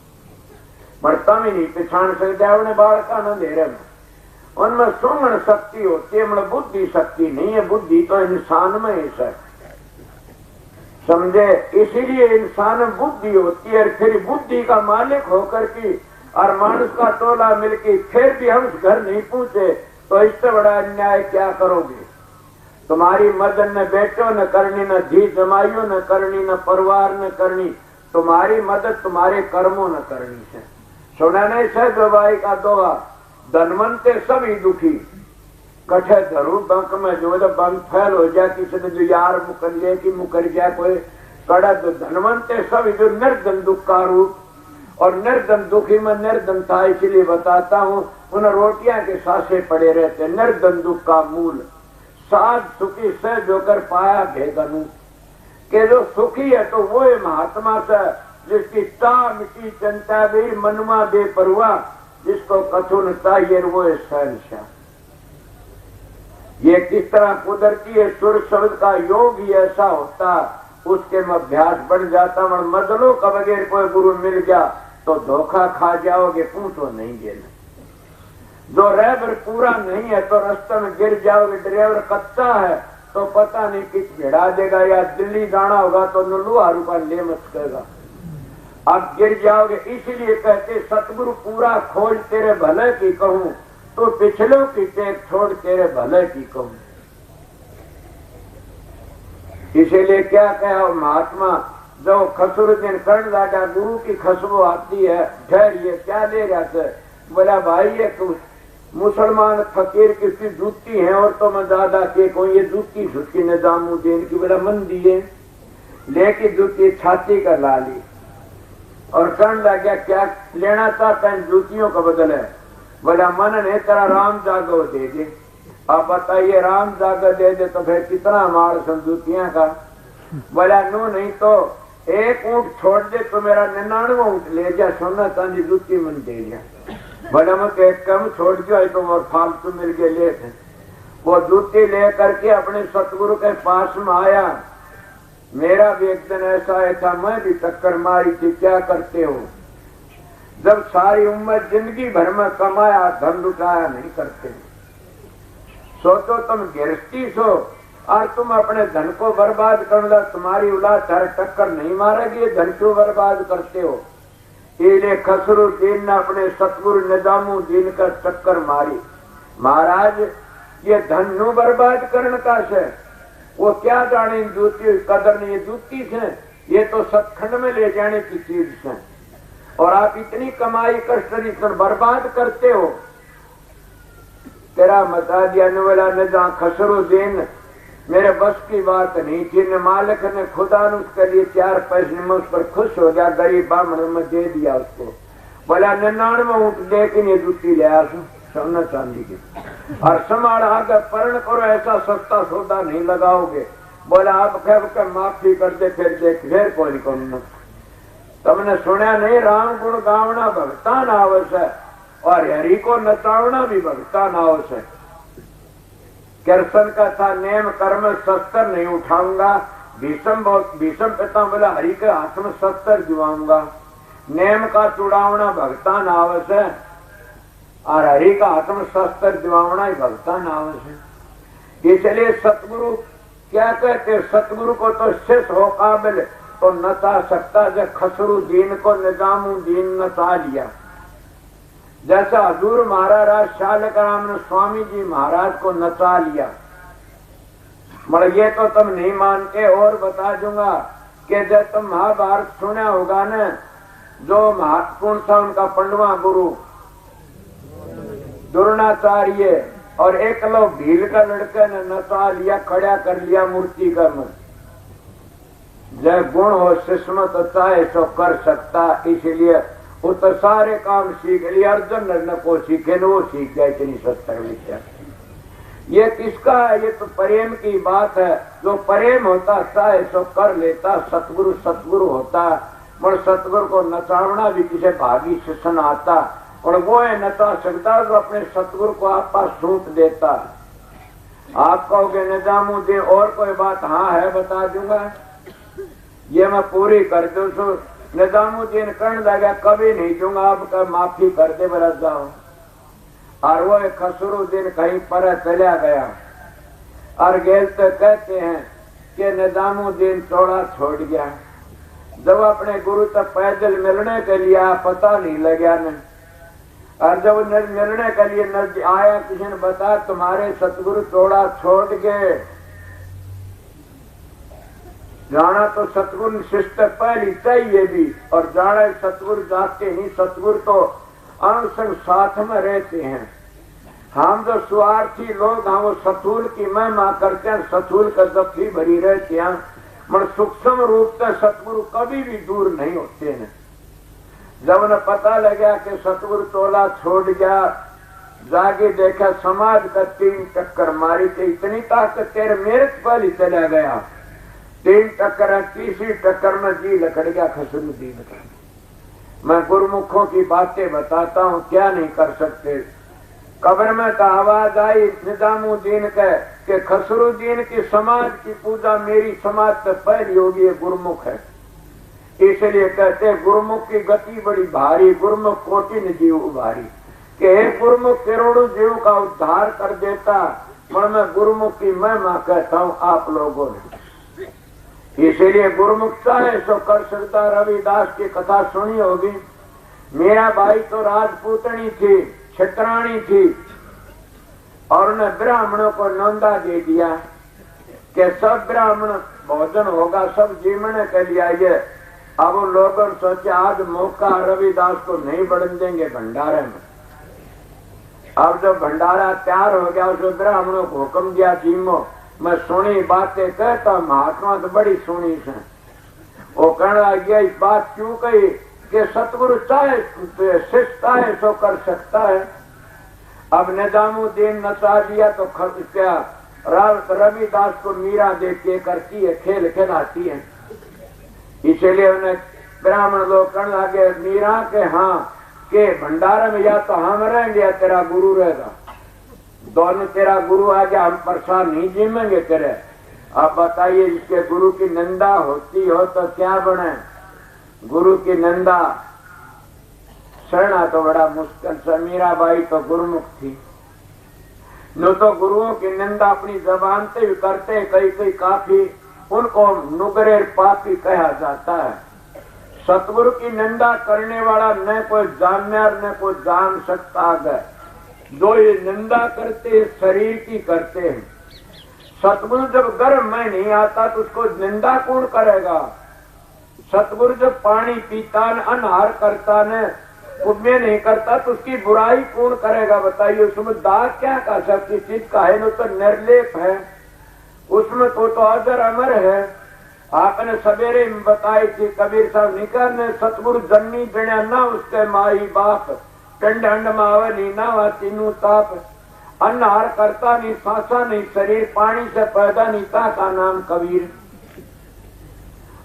पर तुम ही नहीं पहचान सकते अपने बालका न दे रहे। उनमें सुंगण शक्ति होती है, मतलब बुद्धि शक्ति नहीं है। बुद्धि तो इंसान में ही है। समझे। इसीलिए इंसान बुद्धि होती है, फिर बुद्धि का मालिक होकर की और मानुष का टोला मिलके फिर भी हम उस घर नहीं पहुंचे तो इससे बड़ा अन्याय क्या करोगे। तुम्हारी मदद न बेटो न करनी, न धी जमाइयो न करनी, न परिवार न करनी, तुम्हारी मदद तुम्हारे कर्मों न करनी है। सुना नहीं सह भाई का दोहा, धनवंते सभी दुखी कठे धरू बंक में, जो जब बंक फैल हो जाए किसी ने जो यार मुकर ले कि मुकर जाए कोई कड़ा, तो धनवंते सभी जो निर्धन दुख का रूप, और निर्धन दुखी में निर्धन था इसलिए बताता हूँ, उन रोटियां के सासे पड़े रहते। निर्धन दुख का मूल साध सुखी से जोकर पाया भेदनु, के जो सुखी है तो वो है महात्मा से जिसकी ता मिट्टी चिंता भी मनुआ बेपरवाह, जिसको कथुन चाहिए वो है शहनशाह। ये किस तरह कुदरती है, सुर शब्द का योग ही ऐसा होता, उसके में अभ्यास बढ़ जाता। मजलों का बगैर कोई गुरु मिल गया तो धोखा खा जाओगे, पूछो नहीं देना। जो ड्राइवर पूरा नहीं है तो रास्ते में गिर जाओगे, ड्राइवर कच्चा है तो पता नहीं किस भिड़ा देगा, या दिल्ली जाना होगा तो नल्लू हारू का ले मत करेगा, आप गिर जाओगे। इसीलिए कहते सतगुरु पूरा खोज तेरे भले की कहूँ, तो पिछलों की टेक छोड़ तेरे भले की कहूँ। इसीलिए क्या कहा महात्मा, जो खसरुद्दीन कर्ण लाटा गुरु की खुशबू आती है, ठहरिए क्या ले रहा था, बोला भाई ये कुछ मुसलमान फकीर किसकी जूती है और तो मैं ज्यादा के कोई ये जूती सुखी निजामुद्दीन की, बोला मन दिए लेके जूती छाती का लाली, और कर्ण लगा क्या लेना चाहता है जूतियों का बदल है, बोला मन ने तेरा राम जागो दे दे। आप बताइए राम जागो दे दे तो फिर कितना माल जूतियां का, बोला नो नहीं तो एक ऊँट छोड़ दे तो मेरा 99 ऊँट ले जा, सोना चांदी जूती मन दे दिया। बोला मैं तो एक कम छोड़ दिया तो और फालतू मिल गए ले थे। वो जूती ले करके अपने सतगुरु के पास में आया, मेरा भी एक दिन ऐसा है था, मैं भी टक्कर मारी थी, क्या करते हो। जब सारी उम्र जिंदगी भर में कमाया धन लुटाया नहीं करते, सोचो तुम गृहस्थी सो और तुम अपने धन को बर्बाद कर लो, तुम्हारी औलाद टक्कर नहीं मारेगी, धन क्यों बर्बाद करते हो। इसलिए खसरुद्दीन ने अपने सतगुरु निजामुद्दीन का टक्कर मारी, महाराज ये धन नु बर्बाद करने का से, वो क्या जाने जूती कदर नहीं, जूती से ये तो सतखंड में ले जाने की चीज है, और आप इतनी कमाई कष्ट बर्बाद करते हो। तेरा मता दिया वाला न जहाँ खसरुद्दीन मेरे बस की बात नहीं थी, न मालिक ने खुदा ने उसके लिए 4 पैसे में उस पर खुश हो गया, गरीब ब्राह्मण में दे दिया उसको। बोला 99 ऊँट लेकिन ये जूती ले आ सोना चांदी की, और समाड़ आगे परण करो, ऐसा सस्ता सौदा नहीं लगाओगे। बोला आप कह माफी कर दे, फिर देख फिर कोई कौन। तुमने सुना नहीं राम गुण गावना भगतान आवश है, और हरि को नचावना भी भगतान आवश है। कृष्ण का था नेम कर्म शस्त्र नहीं उठाऊंगा, भीषम पिता बोला हरि के हाथ में शस्त्र जुआऊंगा। नेम का चुड़ावना भगतान आवश है, और हरि का हाथ में शस्त्र जुआवना ही भगतान आवश है। इसलिए सतगुरु क्या कहते, सतगुरु को तो शिष्य हो काबिल तो नचा सकता, जब खसरुद्दीन को निजामुद्दीन नचा लिया। जैसा हजूर महाराज शालग्राम ने स्वामी जी महाराज को नचा लिया। मगर ये तो तुम नहीं मानते, और बता दूंगा कि जब तुम महाभारत सुना होगा न, जो महत्वपूर्ण था उनका 15वां गुरु द्रोणाचार्य, और एक लोग भील का लड़के ने नचा लिया, खड़ा कर लिया मूर्ति का मन। जब गुण हो शिष्य तो चाहे सो कर सकता, इसलिए वो तो सारे काम सीख लिया। अर्जुन न को सीखे न वो सीख गए इतनी 70 विद्या। ये किसका है, ये तो प्रेम की बात है। जो प्रेम होता चाहे सो कर लेता, सतगुरु सतगुरु होता। और सतगुरु को नचावना भी किसे भागी शिष्य आता, और वो है नचा सकता जो अपने सतगुरु को आप पास सूट देता। आप कहोगे निजामुद्दीन और कोई बात, हाँ है बता दूंगा, ये मैं पूरी कर दूं। सो निजामुद्दीन कर्ण लगा कभी नहीं दूंगा, आपका माफी कर दे बरस जाओ। और वो खसरुद्दीन कहीं पर चला गया, और गेल तो कहते हैं कि निजामुद्दीन चौड़ा छोड़ गया। जब अपने गुरु तक पैदल मिलने के लिए पता नहीं लगा न, और जब मिलने के लिए आया, किसी ने बता तुम्हारे सतगुरु चौड़ा छोड़ गए। जाना तो सतगुरु शिष्ट पहली चाहिए भी, और जाना सतगुरु जाते नहीं। सतगुरु तो अनुसंग साथ में रहते हैं। हम जो स्वार्थी लोग हैं वो सतुल की महिमा करते हैं, सतुल का जफी भरी रहते हैं, मगर सूक्ष्म रूप से सतगुरु कभी भी दूर नहीं होते हैं। जब उन्हें पता लगा कि सतगुरु चोला छोड़ गया, जाके देखा समाज का 3 टक्कर मारी थी। इतनी ताकत तेरे मेरे पर ही चला गया। 3 टक्कर, तीसरी टक्कर में जी लकड़ गया खसरुद्दीन का। मैं गुरुमुखों की बातें बताता हूँ, क्या नहीं कर सकते। कब्र में तो आवाज आई निजामुद्दीन के खसरुद्दीन की समाज की पूजा मेरी समाज से पहली होगी, ये गुरुमुख है। इसलिए कहते गुरुमुख की गति बड़ी भारी, गुरुमुख कोटिन जीव उभारी। कि हे गुरुमुख करोड़ों जीव का उद्धार कर देता, पर मैं गुरुमुख की महिमा कहता हूँ आप लोगों ने। इसीलिए गुरुमुख चाहे सो कर सकता। रविदास की कथा सुनी होगी। मेरा भाई तो राजपूतनी थी, क्षत्राणी थी, और उन्हें ब्राह्मणों को नौंदा दे दिया कि सब ब्राह्मण भोजन होगा, सब जीवन के लिए आइए। अब उन लोगों ने सोचा आज मौका, रविदास को नहीं बढ़न देंगे भंडारे में। अब जब भंडारा तैयार हो गया, उस ब्राह्मणों को हुक्म दिया जीमो। मैं सुनी बातें कहता, महात्मा तो बड़ी सुनी से। वो कहने लग गया इस बात क्यों कही कि सतगुरु चाहे शिष्ट चाहे सो कर सकता है। अब निजामुद्दीन नचा दिया तो क्या रविदास को मीरा देख के करती है, खेल खिलाती है। इसलिए उन्हें ब्राह्मण लोग कहने लगे मीरा के हाँ के भंडारे में या तो हम रहेंगे या तेरा गुरु रहेगा। दोनों तेरा गुरु आ गया, हम परेशान नहीं जीमेंगे तेरे। आप बताइए जिसके गुरु की निंदा होती हो तो क्या बने। गुरु की निंदा सहना तो बड़ा मुश्किल से। मीराबाई तो गुरुमुख थी, न तो गुरुओं की निंदा अपनी जबान से भी करते, कई कई काफी उनको नुगरे पापी कहा जाता है। सतगुरु की निंदा करने वाला न कोई जानने न कोई जान सकता है। जो ये निंदा करते शरीर की करते हैं। सतगुरु जब गर्भ में नहीं आता तो उसको निंदा कौन करेगा। सतगुरु जब पानी पीता न अनहार करता न पुण्य नहीं करता तो उसकी बुराई कौन करेगा। बताइए उसमें दाग क्या का सबकी चीज का है, न तो निर्लेप है, उसमें तो अजर अमर है। आपने सवेरे बताई थी कबीर साहब निकर ने सतगुरु जन्नी बिना ना उसके माई बाप, पिंड अंड मावे नी ना वा तीनू ताप, अनहार करता नहीं सांसा नहीं शरीर, पानी से पैदा नहीं ता का नाम कबीर।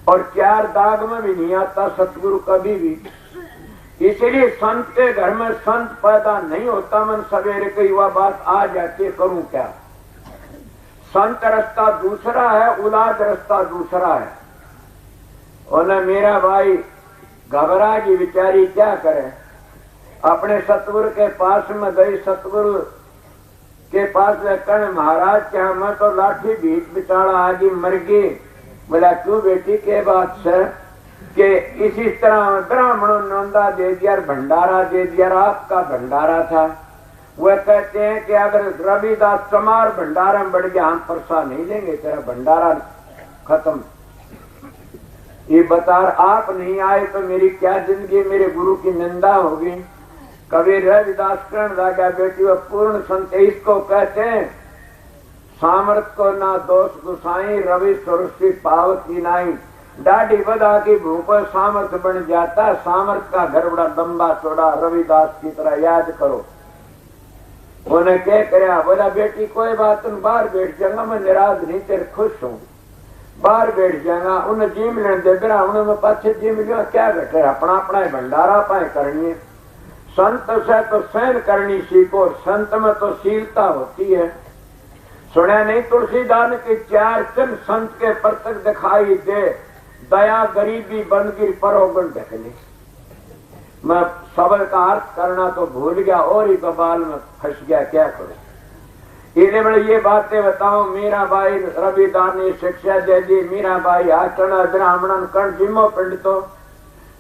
और 4 दाग में भी नहीं आता सतगुरु कभी भी। इसलिए संत के घर में संत पैदा नहीं होता। मन सवेरे कई वह बात आ जाती, करूं क्या। संत रास्ता दूसरा है, उलाद रास्ता दूसरा है। और मेरा भाई घबरा की बेचारी क्या करे, अपने सतगुरु के पास में गई। सतगुरु के पास कण महाराज क्या मैं तो लाठी बीच बिचाड़ा आगे मर गई। बोला क्यों बेटी के बात से कि इसी तरह ब्राह्मणों नौंदा दे दिया, भंडारा दे दिया, आपका भंडारा था। वह कहते हैं कि अगर रविदास चमार भंडारा में बढ़ गया हम परसा नहीं लेंगे, तेरा भंडारा खत्म। ये बता आप नहीं आए तो मेरी क्या जिंदगी, मेरे गुरु की निंदा होगी। कबीर रविदास करण लगा बेटी वह पूर्ण संत इसको कहते हैं सामर्थ को ना दोष गुसाई, रवि सरस्वती पावत की नाई। डाढ़ी बदा की भूख सामर्थ बन जाता, सामर्थ का घर बड़ा लंबा चौड़ा, रविदास की तरह याद करो। उन्हें क्या कराया, बोला बेटी कोई बात तुम बाहर बैठ जाऊंगा, मैं निराश नहीं तेरे खुश हूँ, बाहर बैठ जाऊंगा। उन्हें जिम लेने दे ब्राह्मणों में पाछे जिम लिया क्या घटे, अपना अपना भंडारा पाए करनी। संत से तो सहन करनी सीखो, संत में तो शीलता होती है। सुना नहीं तुलसीदास के 4 चिन्ह संत के प्रत्यक्ष दिखाई दे, दया गरीबी बंदगिर परोगन ढकने। मैं शब्द का अर्थ करना तो भूल गया और ही बबाल में फंस गया, क्या करूं। बड़े ये बातें बताओ। मीरा बाई रविदास ने शिक्षा दे दी। मीरा बाई आचरण ब्राह्मणन कर्ण जिमो पिंड तो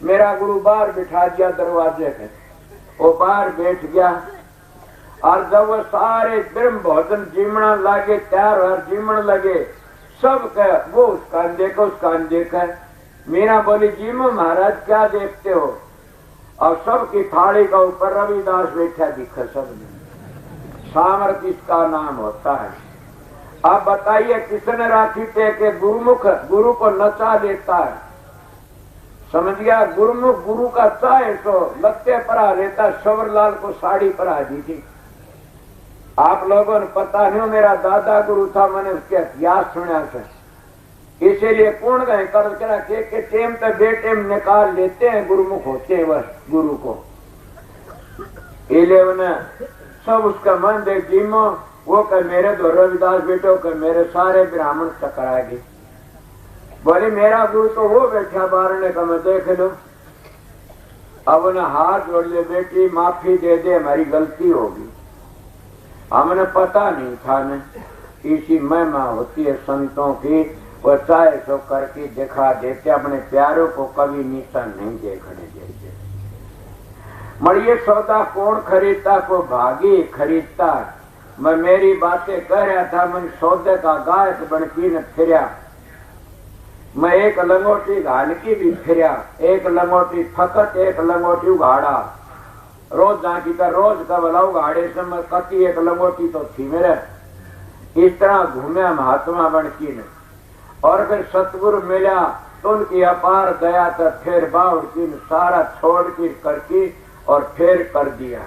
मेरा गुरु बाहर बिठा दिया दरवाजे पे। वो बाहर बैठ गया और जब वो सारे ब्रह्म भोजन जीमना लगे, तैयार और जीमन लगे, सब कह वो उसका देखो उसका देखा। मीरा बोली जीमो महाराज क्या देखते हो? और सबकी थाली का ऊपर रविदास बैठा दिखा। सब सामर्थ्य इसका नाम होता है। अब बताइए किसने राखी थे कि गुरुमुख गुरु को नचा देता है। समझ गया? गुरुमुख गुरु का चाहे तो लत्ते परा लेता। सवरलाल को साड़ी परा दी थी। आप लोगों ने पता नहीं, मेरा दादा गुरु था, मैंने उसके इतिहास सुना था। इसीलिए कौन गए कर के टेम पे बेटेम निकाल लेते हैं, गुरुमुख होते हैं बस गुरु को। इले सब उसका मन देख जीमो, वो कह मेरे दो रविदास बेटो कह मेरे सारे ब्राह्मण टकराएगी। बोले मेरा गुरु तो वो बैठा बारने का, मैं देख लो। अब उन्हें हाथ जोड़ ले, बेटी माफी दे दे, हमारी गलती होगी, हमने पता नहीं था न। इसी महिमा होती है संतों की, वो चाहे सो करके दिखा देते, अपने प्यारों को कभी नीचा नहीं देखने देते। मड़िए सौदा कौन खरीदता? को भागी खरीदता। मैं मेरी बातें कह रहा था, मैं सौदे का गायक बनकी न फिरया। मैं एक लंगोटी घाल की भी फिरया, एक लंगोटी फकत, एक लंगोटी उघाड़ा। रोज जाकी का रोज का बला उघाड़े से मैं कति एक लंगोटी तो थी मेरे। इस तरह घूमया महात्मा बनकी ने। और फिर सतगुरु मिला तो उनकी अपार दया तो फिर बाउड़ की सारा छोड़ की करके और फिर कर दिया।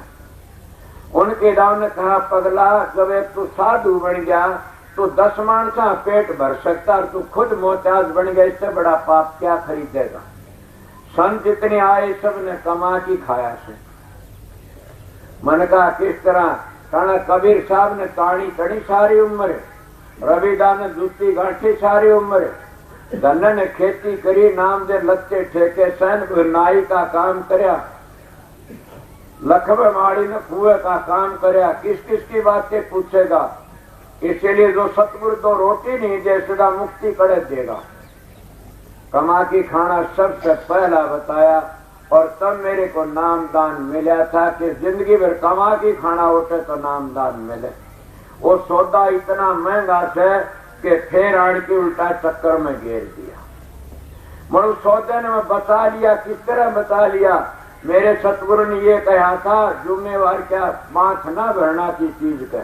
उनके दाव ने कहा पगला, जब एक तू साधु बन गया तो 10 मानसा पेट भर सकता, तू खुद मोहताज बन गया, इससे बड़ा पाप क्या खरीदेगा? संत जितने आए सब ने कमा की खाया से। मन का किस तरह कहना, कबीर साहब ने ताड़ी चढ़ी सारी उम्र, रविदास ने जूती गांठी सारी उम्र, धन ने खेती करी, नाम दे लत्ते ठेके, सैन नाई का काम करया, लखवे माड़ी ने कुएं का काम करया। किस किस की बातें पूछेगा? इसीलिए जो सतगुरु तो रोटी नहीं दे सका, मुक्ति कड़े देगा। कमा की खाना सबसे पहला बताया। और तब मेरे को नाम दान मिला था कि जिंदगी भर कमा की खाना उठे तो नाम दान मिले। वो सौदा इतना महंगा है कि फिर आड़ के उल्टा चक्कर में घेर दिया। मनु सौदे ने मैं बचा लिया। किस तरह बचा लिया? मेरे सतगुरु ने ये कहा था, जुम्मेवार क्या माथ ना भरना की चीज का।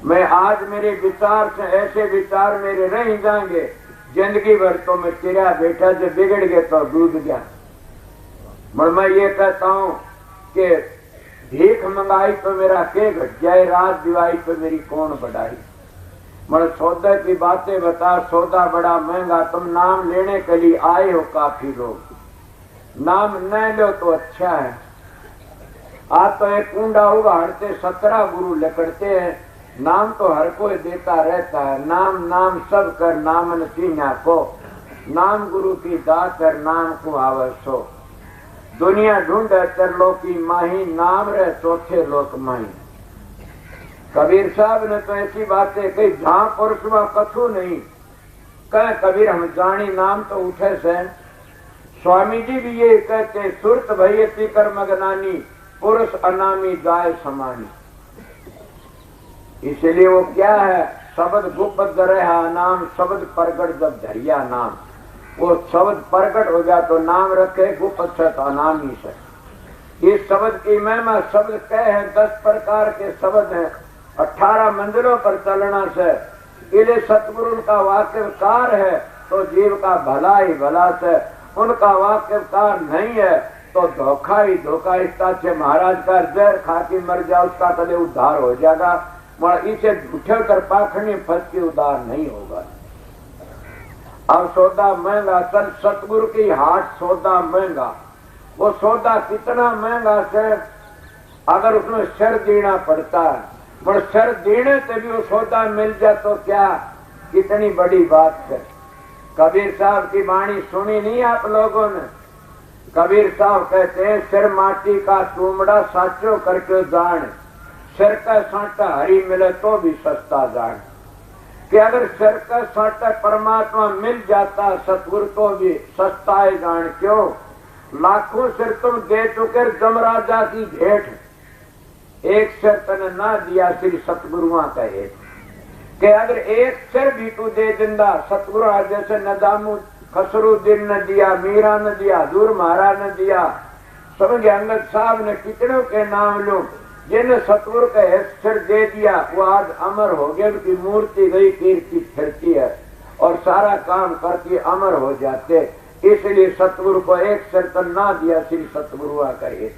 मैं आज मेरे विचार से ऐसे विचार मेरे रह जाएंगे जिंदगी भर, तो मैं चिरा बैठा जो बिगड़ गया तो डूब गया। मैं ये कहता हूँ कि भीख मंगाई तो मेरा के घट जाए, रात दिवाई तो मेरी कौन बढ़ाई। मैं सौदे की बातें बता, सौदा बड़ा महंगा। तुम नाम लेने के लिए आए हो काफी लोग, नाम न लो तो अच्छा है। आज तो एक कुंडा उगाड़ते 17 गुरु लकड़ते हैं। नाम तो हर कोई देता रहता है। नाम नाम सब कर नामन सीना को, नाम गुरु की दात कर नाम को आवसो। दुनिया ढूंढे त्रिलोकी माही, नाम रहे चौथे लोक माही। कबीर साहब ने तो ऐसी बातें कही, जहां पुरुष में कथू नहीं कह कबीर हम जानी, नाम तो उठे से। स्वामी जी भी ये कहते, सुरत भयती कर मगनानी, पुरुष अनामी जाय समानी। इसलिए वो क्या है, शब्द गुप्त रहा नाम, शब्द प्रगट जब धरिया नाम। वो शब्द प्रकट हो गया तो नाम रखे, गुप्त से तो अनामी से। इस शब्द की महिमा, शब्द कह है 10 प्रकार के शब्द हैं, 18 मंदिरों पर चलना से। इले सतगुरु का वाक्यकार है तो जीव का भला ही भला से, उनका वाक्यकार नहीं है तो धोखा ही धोखा। इसका से महाराज का जहर खा के मर जाओ, उसका कदे उद्धार हो जाएगा, मगर इसे झूठे कर पाखंडी फंस के उद्धार नहीं होगा। अब सौदा महंगा, चल सतगुरु की हाट सौदा महंगा। वो सौदा कितना महंगा से, अगर उसमें शर देना पड़ता है, पर शर देने से भी वो सौदा मिल जाए तो क्या कितनी बड़ी बात है। कबीर साहब की वाणी सुनी नहीं आप लोगों ने? कबीर साहब कहते हैं, सिर माटी का चूमड़ा साचो करके जान, सिर का सांटा हरी मिले तो भी सस्ता जान, कि अगर सिर का सांटा परमात्मा मिल जाता सतगुरु तो भी सस्ता है जान। क्यों? लाखों सिर तुम दे चुके जमराजा की भेंट, एक सिर तने ना दिया श्री सतगुरुआ का एक, कि अगर एक सिर भी तू दे दिंदा सतगुरु जैसे नदामू खसरुद्दीन ने दिया, मीरा ने दिया, हजूर महाराज ने दिया, समझ अंगद साहब ने कितनों के नाम लो, जिन्हें सतगुरु का एक सिर दे दिया वो आज अमर हो गए, उनकी मूर्ति गई कीर्ति फिरती है और सारा काम करके अमर हो जाते। इसलिए सतगुरु को एक सिर तो ना दिया श्री सतगुरुआ का एक,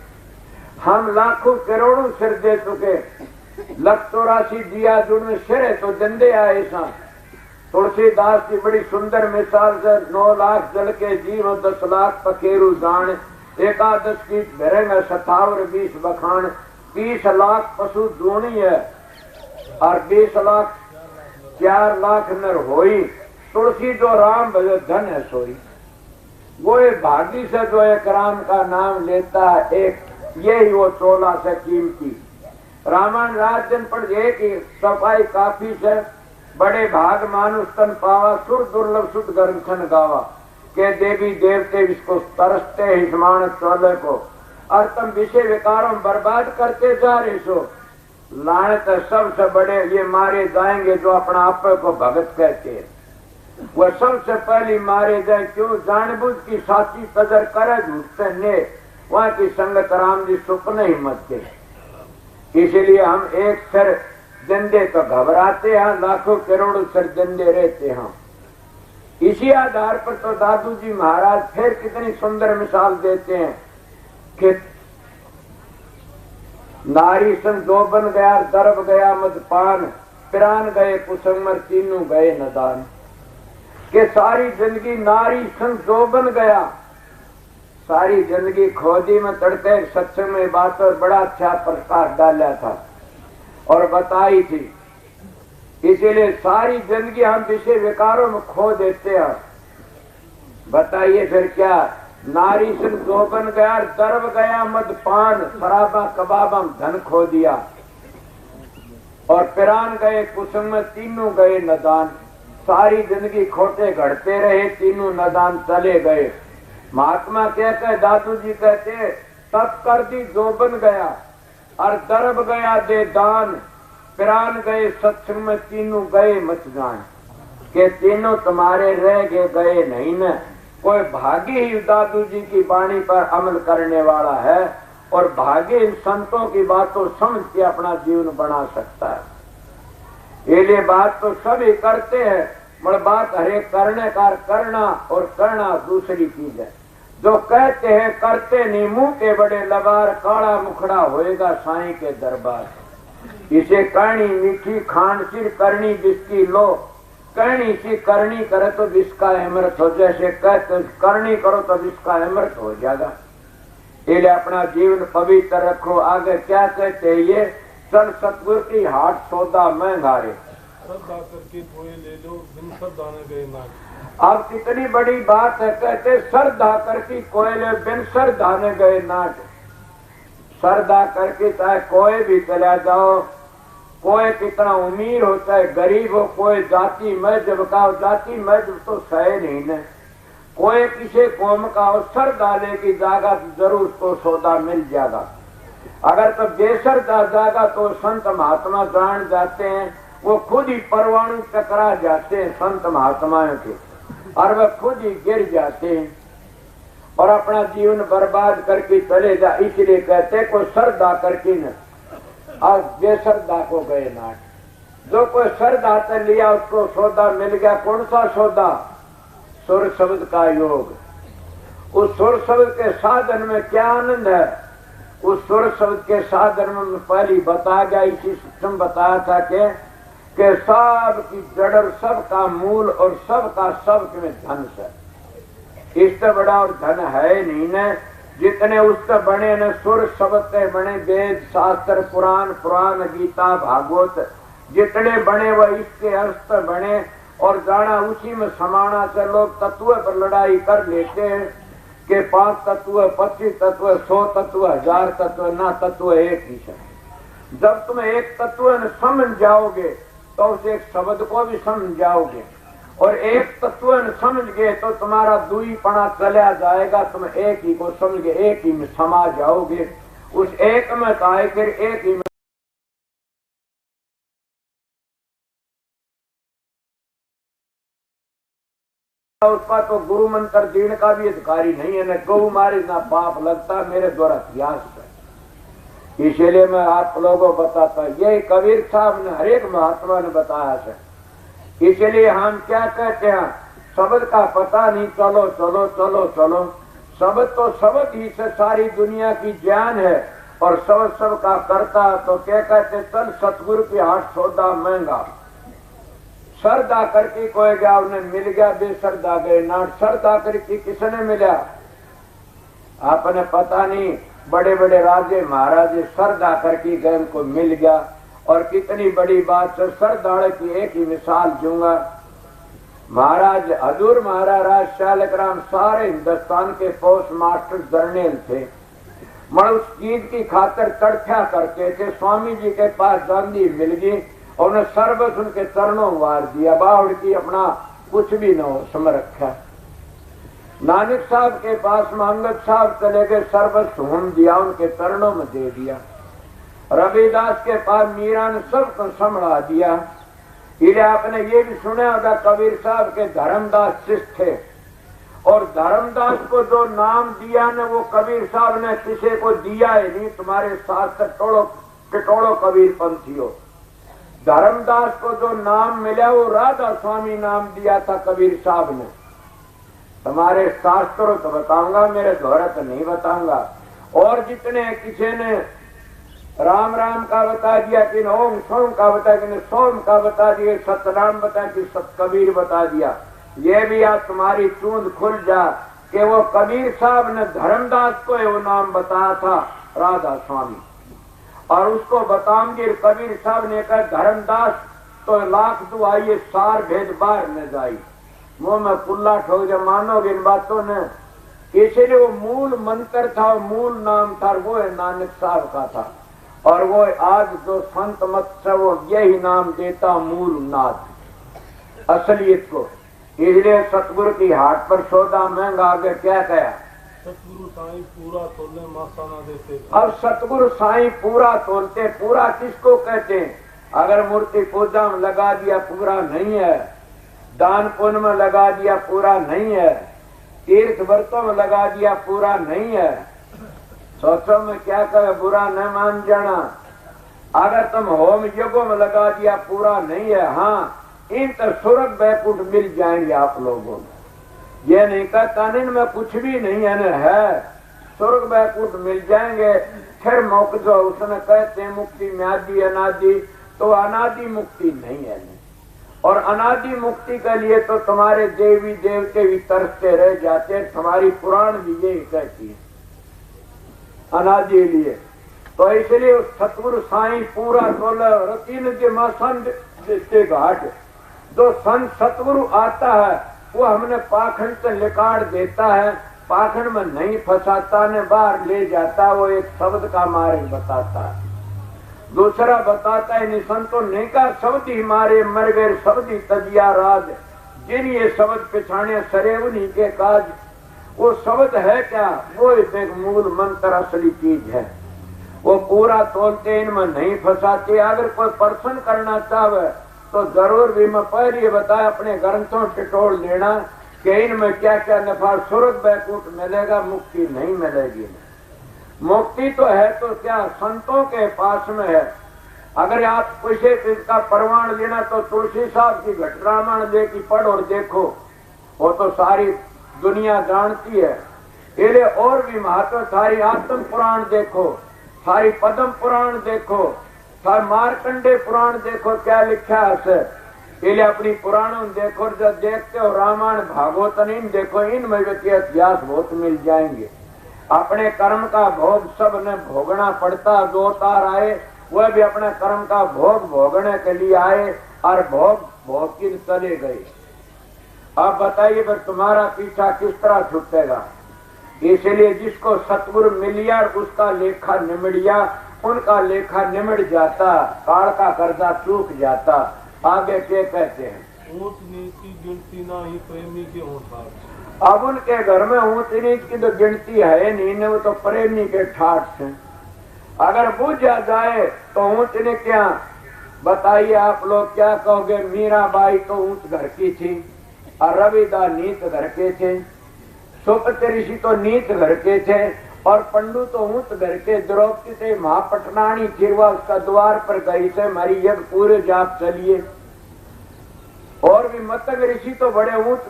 हम लाखों करोड़ों सिर दे चुके, लख 84 दिया जुड़ने सिर है तो दंदे आए सा। तुलसीदास की बड़ी सुंदर मिसाल से 9 लाख जल के जीव 10 लाख पखेरु जान, एकादश की भरेंगे 57 20 बखान, 30 लाख पशु दूनी है और 20 लाख 4 लाख नर होई, तुलसी जो राम भजो धन है सोई। वो एक भागी से जो एक राम का नाम लेता है, एक यही वो 16 से कीमती। रामायण राजन पर एक सफाई काफी से बड़े भाग मानुष तन पावा, सुर दुर्लभ सुध गर्भन गावा, के देवी देवते इसको तरसते हिस्मान चौले को, और तुम विषय विकारों बर्बाद करते जा रहे सो। लानत सबसे बड़े ये मारे जाएंगे जो अपना आप को भगत कहते हैं, वह सबसे पहले मारे जाए। क्यों? जानबूझ की साची कदर करे झूठते ने, वहां की संगत राम जी सुपने ही मत दे। इसलिए हम एक सिर जिंदे तो घबराते हैं, लाखों करोड़ों सिर जिंदे रहते हैं। इसी आधार पर तो दादू जी महाराज फिर कितनी सुंदर मिसाल देते हैं कि नारी संग जोबन गया, दरब गया मदपान, पिरान गए कुसंगर, तीनों गए नदान। कि सारी जिंदगी नारी संग जोबन गया, सारी जिंदगी खोदी में तड़के सत्संग में बात और बड़ा अच्छा प्रकाश डाला था और बताई थी। इसीलिए सारी जिंदगी हम विषय विकारों में खो देते हैं। बताइए फिर क्या? नारी संग जोबन गया, दरब गया मदपान, शराबा कबाबा धन खो दिया, और पिरान गए कुसुम में, तीनों गए नदान। सारी जिंदगी खोटे घड़ते रहे, तीनों नदान चले गए। महात्मा कहते हैं, दादू जी कहते, तब कर दी जोबन गया और दरब गया दे दान, पिरान गए सत्संग में, तीनों गए मत जान। के तीनों तुम्हारे रह गए नहीं न। कोई भागी ही दादू जी की वाणी पर अमल करने वाला है और भागी इन संतों की बातों समझ के अपना जीवन बना सकता है। ये बात तो सभी करते हैं, मगर बात हरेक करने का करना और करना दूसरी चीज है। जो कहते हैं करते नहीं, मुंह के बड़े लगार, काला मुखड़ा होएगा साईं के दरबार। इसे करनी मीठी खांड सिर करनी जिसकी लो, करनी सी करनी करे तो जिसका अमृत हो। जैसे कहते करनी करो तो जिसका अमृत हो जाएगा। इसलिए अपना जीवन पवित्र रखो। आगे क्या कहते हैं ये? चल सतगुरु की हाट सौदा महंगा रे, श्रद्धा करके कोई ले लो, बिन श्रद्धा न गए नाट। अब कितनी बड़ी बात है। कहते श्रद्धा करके कोई ले, बिन श्रद्धा न गए नाट। श्रद्धा करके चाहे कोई भी चला जाओ, कोई कितना अमीर हो चाहे गरीब हो, कोई जाति मजहब का हो, जाति मजहब तो सहे नहीं न। कोई किसी कौम का हो, श्रद्धा लेके जाएगा तो जरूर उसको सौदा मिल जाएगा। अगर तो बेश्रद्धा जाएगा तो संत महात्मा जान जाते हैं, वो खुद ही परवाणु टकरा जाते हैं संत महात्माओं के, और वह खुद ही गिर जाते हैं और अपना जीवन बर्बाद करके चले जा। इसलिए कहते को श्रद्धा करके न, और बेश्रद्धा को गए नाट। जो कोई श्रद्धा से लिया उसको सौदा मिल गया। कौन सा सौदा? सुर शब्द का योग। उस सुर शब्द के साधन में क्या आनंद है? उस सुर शब्द के साधन में पहले बताया गया, इसी सिस्टम बताया था कि सब की जड़ और सबका मूल और सबका सब में धन से। इससे बड़ा और धन है नहीं न। जितने उससे बने न सुर शब्द से बने, वेद शास्त्र पुराण, पुराण गीता भागवत जितने बने वह इसके अर्थ बने। और जाना उसी में समाना से लोग तत्व पर लड़ाई कर लेते हैं कि 5 तत्व, 25 तत्व, 100 तत्व, 1000 तत्व, ना तत्व एक ही है। जब तुम एक तत्व न समझ जाओगे तो उस एक शब्द को भी समझ जाओगे, और एक तत्व न समझ गए तो तुम्हारा दुईपना चला जाएगा। तुम एक ही को समझ गए, एक ही में समा जाओगे। उस एक में आए फिर एक ही में उसका तो गुरु मंत्र देने का भी अधिकारी नहीं है, न गौ मारे ना पाप लगता, मेरे द्वारा इतिहास है। इसीलिए मैं आप लोगों को बताता, यही कबीर साहब ने हरेक महात्मा ने बताया है। इसलिए हम क्या कहते हैं, शब्द का पता नहीं, चलो चलो चलो चलो। शब्द तो शब्द ही से सारी दुनिया की ज्ञान है, और शब्द सब का करता। तो क्या कहते, चल सतगुरु के हाथ सौदा महंगा। सरदा करके कोई गया, उन्हें मिल गया, बेसरदा गए नाट। सरदा करके किसने मिला आपने पता नहीं, बड़े बड़े राजे महाराजे सरदा करके गए, उनको मिल गया। और कितनी बड़ी बात है, सरदार की एक ही मिसाल दूंगा। महाराज हजूर महाराज शालग्राम सारे हिंदुस्तान के पोस्ट मास्टर जर्नल थे, मगर उस चीज की खातर तड़फा करते थे। स्वामी जी के पास गांधी मिल गई, उन्हें सर्वस उनके चरणों वार दिया, बावड़ की अपना कुछ भी न हो समझ रखा। नानक साहब के पास अंगद साहब चले गए, सर्वस होम दिया, उनके चरणों में दे दिया। रविदास के पास मीरा ने सबको संभला दिया। इसलिए आपने ये भी सुना होगा, कबीर साहब के धर्मदास शिष्य थे, और धर्मदास को जो नाम दिया न वो कबीर साहब ने किसी को दिया ही नहीं। तुम्हारे शास्त्र टटोड़ो कबीर पंथियों, धर्मदास को जो नाम मिला वो राधा स्वामी नाम दिया था कबीर साहब ने। तुम्हारे शास्त्रों तो बताऊंगा, मेरे द्वारा तो नहीं बताऊंगा। और जितने किसी ने राम राम का बता दिया, कि ओम सोम का बता, कि सोम का बता दिया, सतनाम बता, कि सत कबीर बता दिया। ये भी आज तुम्हारी चूंद खुल जा कि वो कबीर साहब ने धर्मदास को वो नाम बताया था राधा स्वामी, और उसको बताऊंगी कबीर साहब ने कहा धर्मदास तो लाख दुआइए सार भेद बार न जाई। मुंह में पुल्ला ठोक जब मानोगे इन बातों ने। इसलिए वो मूल मंत्र था, मूल नाम था, वो नानक साहब का था। और वो आज जो संत मत से वो यही नाम देता मूल नाद असलियत को। इसलिए सतगुरु की हाट पर सौदा महंगा। आगे क्या कहा, सतगुरु साईं पूरा तोलने मासा ना देते। अब सतगुरु साईं पूरा तोलते। पूरा किसको कहते हैं? अगर मूर्ति पूजा में लगा दिया पूरा नहीं है, दान पुण्य में लगा दिया पूरा नहीं है, तीर्थ व्रतों में लगा दिया पूरा नहीं है। सोचो में क्या कहे, बुरा न मान जाना। अगर तुम होम यज्ञों में लगा दिया पूरा नहीं है, हाँ इन तो स्वर्ग बैकुंठ मिल जाएंगे आप लोगों में। ये नहीं कहता इनमें कुछ भी नहीं है, स्वर्ग बैकुंठ मिल जाएंगे। फिर मौक जो उसने कहते मुक्ति म्यादी अनादि, तो अनादि मुक्ति नहीं है। और अनादि मुक्ति के लिए तो तुम्हारे देवी देवते भी तरसते रह जाते। तुम्हारी पुराण भी यही कहती है अनादि लिए। तो इसलिए उस सतगुरु साईं पूरा तोला रतीन के मसंद के घाट जो संत सतगुरु आता है वो हमने पाखंड से निकाल देता है, पाखंड में नहीं फंसाता, ने बाहर ले जाता। वो एक शब्द का मारे बताता है, दूसरा बताता है निसंतो ने का शब्द ही मारे मर गए शब्द ही तजिया राज, जिन ये शब्द पिछाने सरे उन्हीं के काज। वो शब्द है क्या? वो एक मूल मंत्र असली चीज है। वो पूरा तोलते, इनमें नहीं फंसाते। अगर कोई पर्सन करना चाहे तो जरूर भी मैं पहले बताया अपने ग्रंथों टिटोल लेना कि इनमें क्या क्या नफा। स्वर्ग बैकुंठ मिलेगा, मुक्ति नहीं मिलेगी। मुक्ति तो है तो क्या संतों के पास में है। अगर आप किसी चीज का प्रमाण लेना तो तुलसी साहब की घटरामायण लेके पढ़ और देखो, वो तो सारी दुनिया जानती है। इसलिए और भी महत्व, सारी आत्म पुराण देखो, सारी पद्म पुराण देखो, सारी मार्कंडे पुराण देखो, क्या लिखा है। इसलिए अपनी पुराणों देखो, जब देखते हो रामायण भागवत नहीं देखो, इनमें इतिहास बहुत मिल जाएंगे। अपने कर्म का भोग सब ने भोगना पड़ता। जो तार आए वह भी अपने कर्म का भोग भोगने के लिए आए और भोग की चले गए। अब बताइए फिर तुम्हारा पीछा किस तरह छूटेगा। इसलिए जिसको सतगुरु मिलिया उसका लेखा निमड़िया, उनका लेखा निमट जाता, काल का कर्जा चूक जाता। आगे क्या कहते हैं? ऊंच नीच की गिनती ना ही प्रेमी के होठार। अब उनके घर में ऊंच नीच की तो गिनती है नहीं, वो तो प्रेमी के ठाठ से। अगर पूछा जाए तो ऊंच ने क्या बताइए, आप लोग क्या कहोगे? मीराबाई तो ऊंच घर की थी और रविदास नीच घर के थे, सुपति ऋषि तो नीच घर के थे और पंडू तो ऊंच घर के। द्रौपदी से महापटनानी खिरवा उसका द्वार पर गई से हमारी यज्ञ पूरे जाप चलिए। और भी मतंग ऋषि तो बड़े ऊंच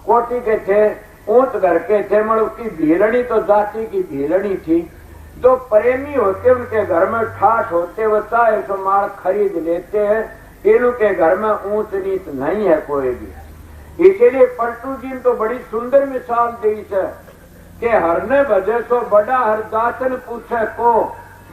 कोटि के थे, ऊंच घर के थे, मगर उसकी भीलनी तो जाति की भीलनी थी। जो प्रेमी होते उनके घर में ठाठ होते, वो चाहे सो माल खरीद लेते हैं। इनके घर में ऊंच नीच नहीं है कोई भी। इसीलिए पलटू जी ने तो बड़ी सुंदर मिसाल दी है कि हरने भजे सो बड़ा हर जातन पूछे को,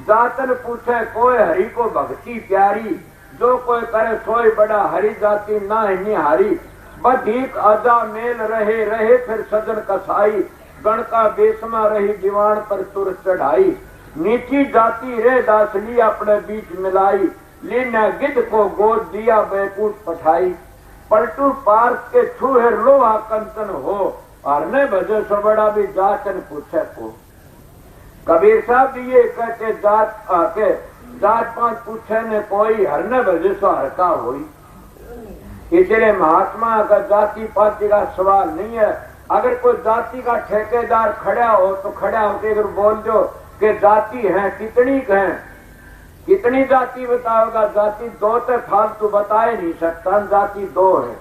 जातन पूछे कोई हरि को भक्ति प्यारी। जो कोई करे सोई बड़ा हरि जाति ना ही हारी। बधिक अजा मेल रहे रहे फिर सजन कसाई। गण का बेसमा रही दीवान पर तुर चढ़ाई। नीची जाति रे दासली अपने बीच मिलाई। लीना गिद्ध को गोद दिया बैकुंठ पठाई। पलटू पार्थ के छूहे लोहा कंचन हो, हरने भजे सो बड़ा भी जातन पूछे को। कबीर साहब भी ये कहते जात आके जात पांच पूछे ने कोई, हरने भजे सो हर का होई। इसलिए महात्मा का जाति पाति का सवाल नहीं है। अगर कोई जाति का ठेकेदार खड़ा हो तो खड़ा होकर अगर बोल दो कि जाति है कितनी है, कितनी जाति बताओगा? जाति दो तो फालतू बताए नहीं सकता, जाति दो है।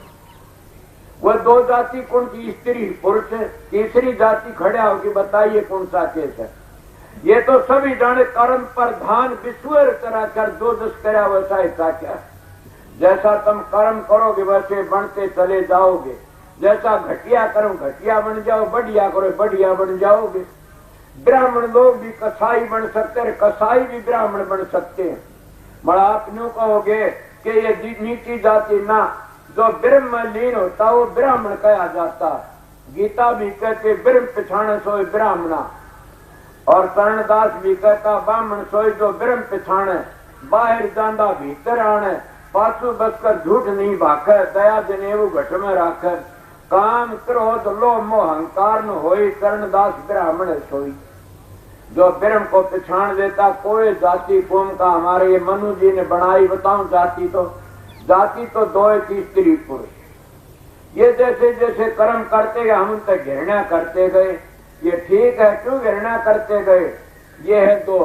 वो दो जाति कौन की? स्त्री पुरुष। तीसरी जाति खड़ा होकर बताइए कौन सा केस है? ये तो सभी जाने कर्म पर धान विश्वर करा कर जो जस करा वैसा ऐसा क्या। जैसा तुम कर्म करोगे वैसे बनते चले जाओगे। जैसा घटिया करो घटिया बन जाओ, बढ़िया करो बढ़िया बन जाओगे। ब्राह्मण लोग भी कसाई बन सकते हैं, कसाई भी ब्राह्मण बन सकते हैं। मगर आप यूं कहोगे कि ये नीची जाति ना, जो ब्रह्म में लीन होता वो ब्राह्मण कहा जाता। गीता भी कहते ब्रह्म पिछाण सोई ब्राह्मणा, और कर्णदास भी कहता ब्राह्मण सोई जो ब्रह्म पिछाणे। बाहर जांदा भीतर आने, पाछू बसकर झूठ नहीं भाखे। दया जनेऊ घट में राखे, काम क्रोध लोभ मोह अहंकार न होई। कर्णदास ब्राह्मण सोई जो ब्रह्म को पहचान देता। कोई जाति कौम का हमारे ये मनु जी ने बनाई बताऊं जाति तो दो थी, स्त्री पुरुष। ये जैसे जैसे कर्म करते गए हम उनसे घृणा करते गए। ये ठीक है, क्यों घृणा करते गए? ये है दो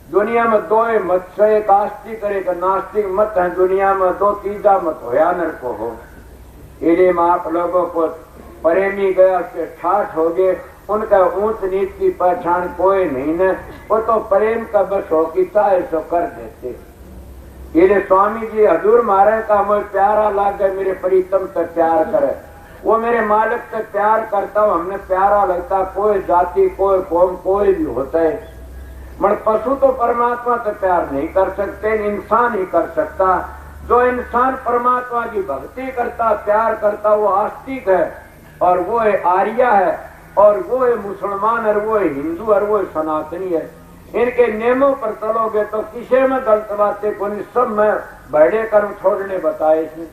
दुनिया में दो मत से, एक आस्तिक और एक नास्तिक मत है दुनिया में। दो तीजा मत होया नर को हो। इन्हें आप लोगों को प्रेमी गया से ठाठ हो गए। उनका ऊंच नीच की पहचान कोई नहीं है। वो तो प्रेम का बस हो कि चाहे सो कर देते। ये स्वामी जी हजूर मारे का मुझे प्यारा लग गया, मेरे प्रीतम से प्यार करे। वो मेरे मालिक से प्यार करता हूँ, हमने प्यारा लगता। कोई जाति कोई कौम कोई भी होता है, मगर पशु तो परमात्मा से प्यार नहीं कर सकते, इंसान ही कर सकता। जो इंसान परमात्मा की भक्ति करता प्यार करता वो आस्तिक है, और वो है आर्य है, और वो है मुसलमान, और वो है हिंदू, और वो है सनातनी है। इनके नियमों पर चलोगे तो किसी में गलत बातें को नहीं, सब में बड़े कर्म छोड़ने बताए इसमें।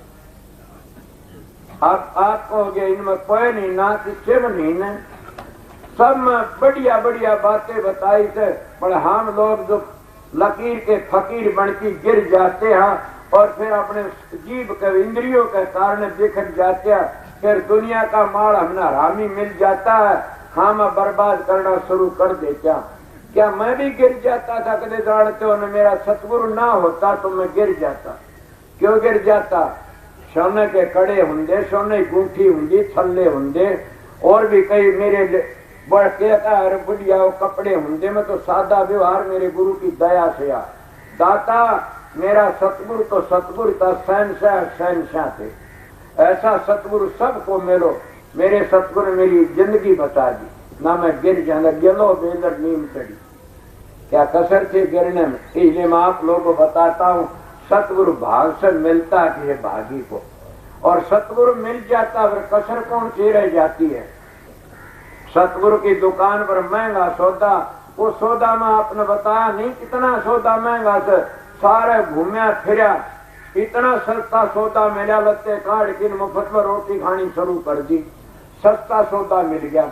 आप कहोगे इनमें कोई नहीं ना, किसी में नहीं ना, सब में बढ़िया बढ़िया बातें बताई थे। पर हम लोग जो लकीर के फकीर बन के गिर जाते हैं और फिर अपने जीव के इंद्रियों के कारण बिखर जाते हैं, फिर दुनिया का माल हमने हरामी मिल जाता है, हम बर्बाद करना शुरू कर देते हैं। क्या मैं भी गिर जाता था? कदे जानते हो न, मेरा सतगुरु ना होता तो मैं गिर जाता। क्यों गिर जाता? सोने के कड़े होंगे, सोने की गुंठी होंगी, छल्ले होंगे, और भी कई मेरे बढ़ के बुढ़िया कपड़े होंगे। मैं तो सादा व्यवहार मेरे गुरु की दया से आ दाता। मेरा सतगुरु तो सतगुरु था, शहनशाह थे। ऐसा सतगुरु सबको मिलो। मेरे सतगुरु मेरी जिंदगी बचा दी ना, मैं गिर जाना गिलो बेलर नीम चढ़ी। क्या कसर थी गिरने में? इसलिए मैं आप लोगों को बताता हूँ, सतगुरु भाग से मिलता है भागी को, और सतगुरु मिल जाता फिर कसर कौन सी रह जाती है? सतगुरु की दुकान पर महंगा सौदा, वो सौदा में आपने बताया नहीं कितना सौदा महंगा से, सारे घूमया फिरया, इतना सस्ता सौदा मिला, लगते काट के मुफ्त में रोटी खानी शुरू कर दी, सस्ता सौदा मिल गया।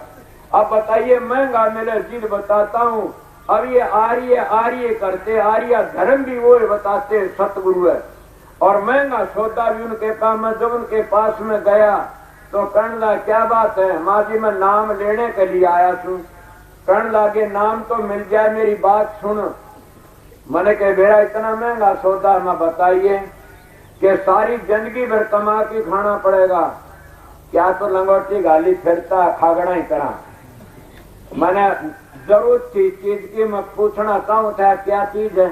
अब बताइए महंगा मिले जिद बताता हूँ। अब ये आर्य करते, आर्य धर्म भी वो बताते सतगुरु है, और महंगा सौदा भी उनके काम में। जब उनके पास में गया तो कहने लगा क्या बात है माँ जी, मैं नाम लेने के लिए आया छू। कहने लगे नाम तो मिल जाए, मेरी बात सुन। मैंने कहा बेड़ा इतना महंगा सौदा में बताइए कि सारी जिंदगी भर कमा के खाना पड़ेगा, क्या तो लंगोटी गाली फिरता खागड़ा ही तरह। मैंने जरूरत थी चीज की, मैं पूछना चाहूँ था क्या चीज है।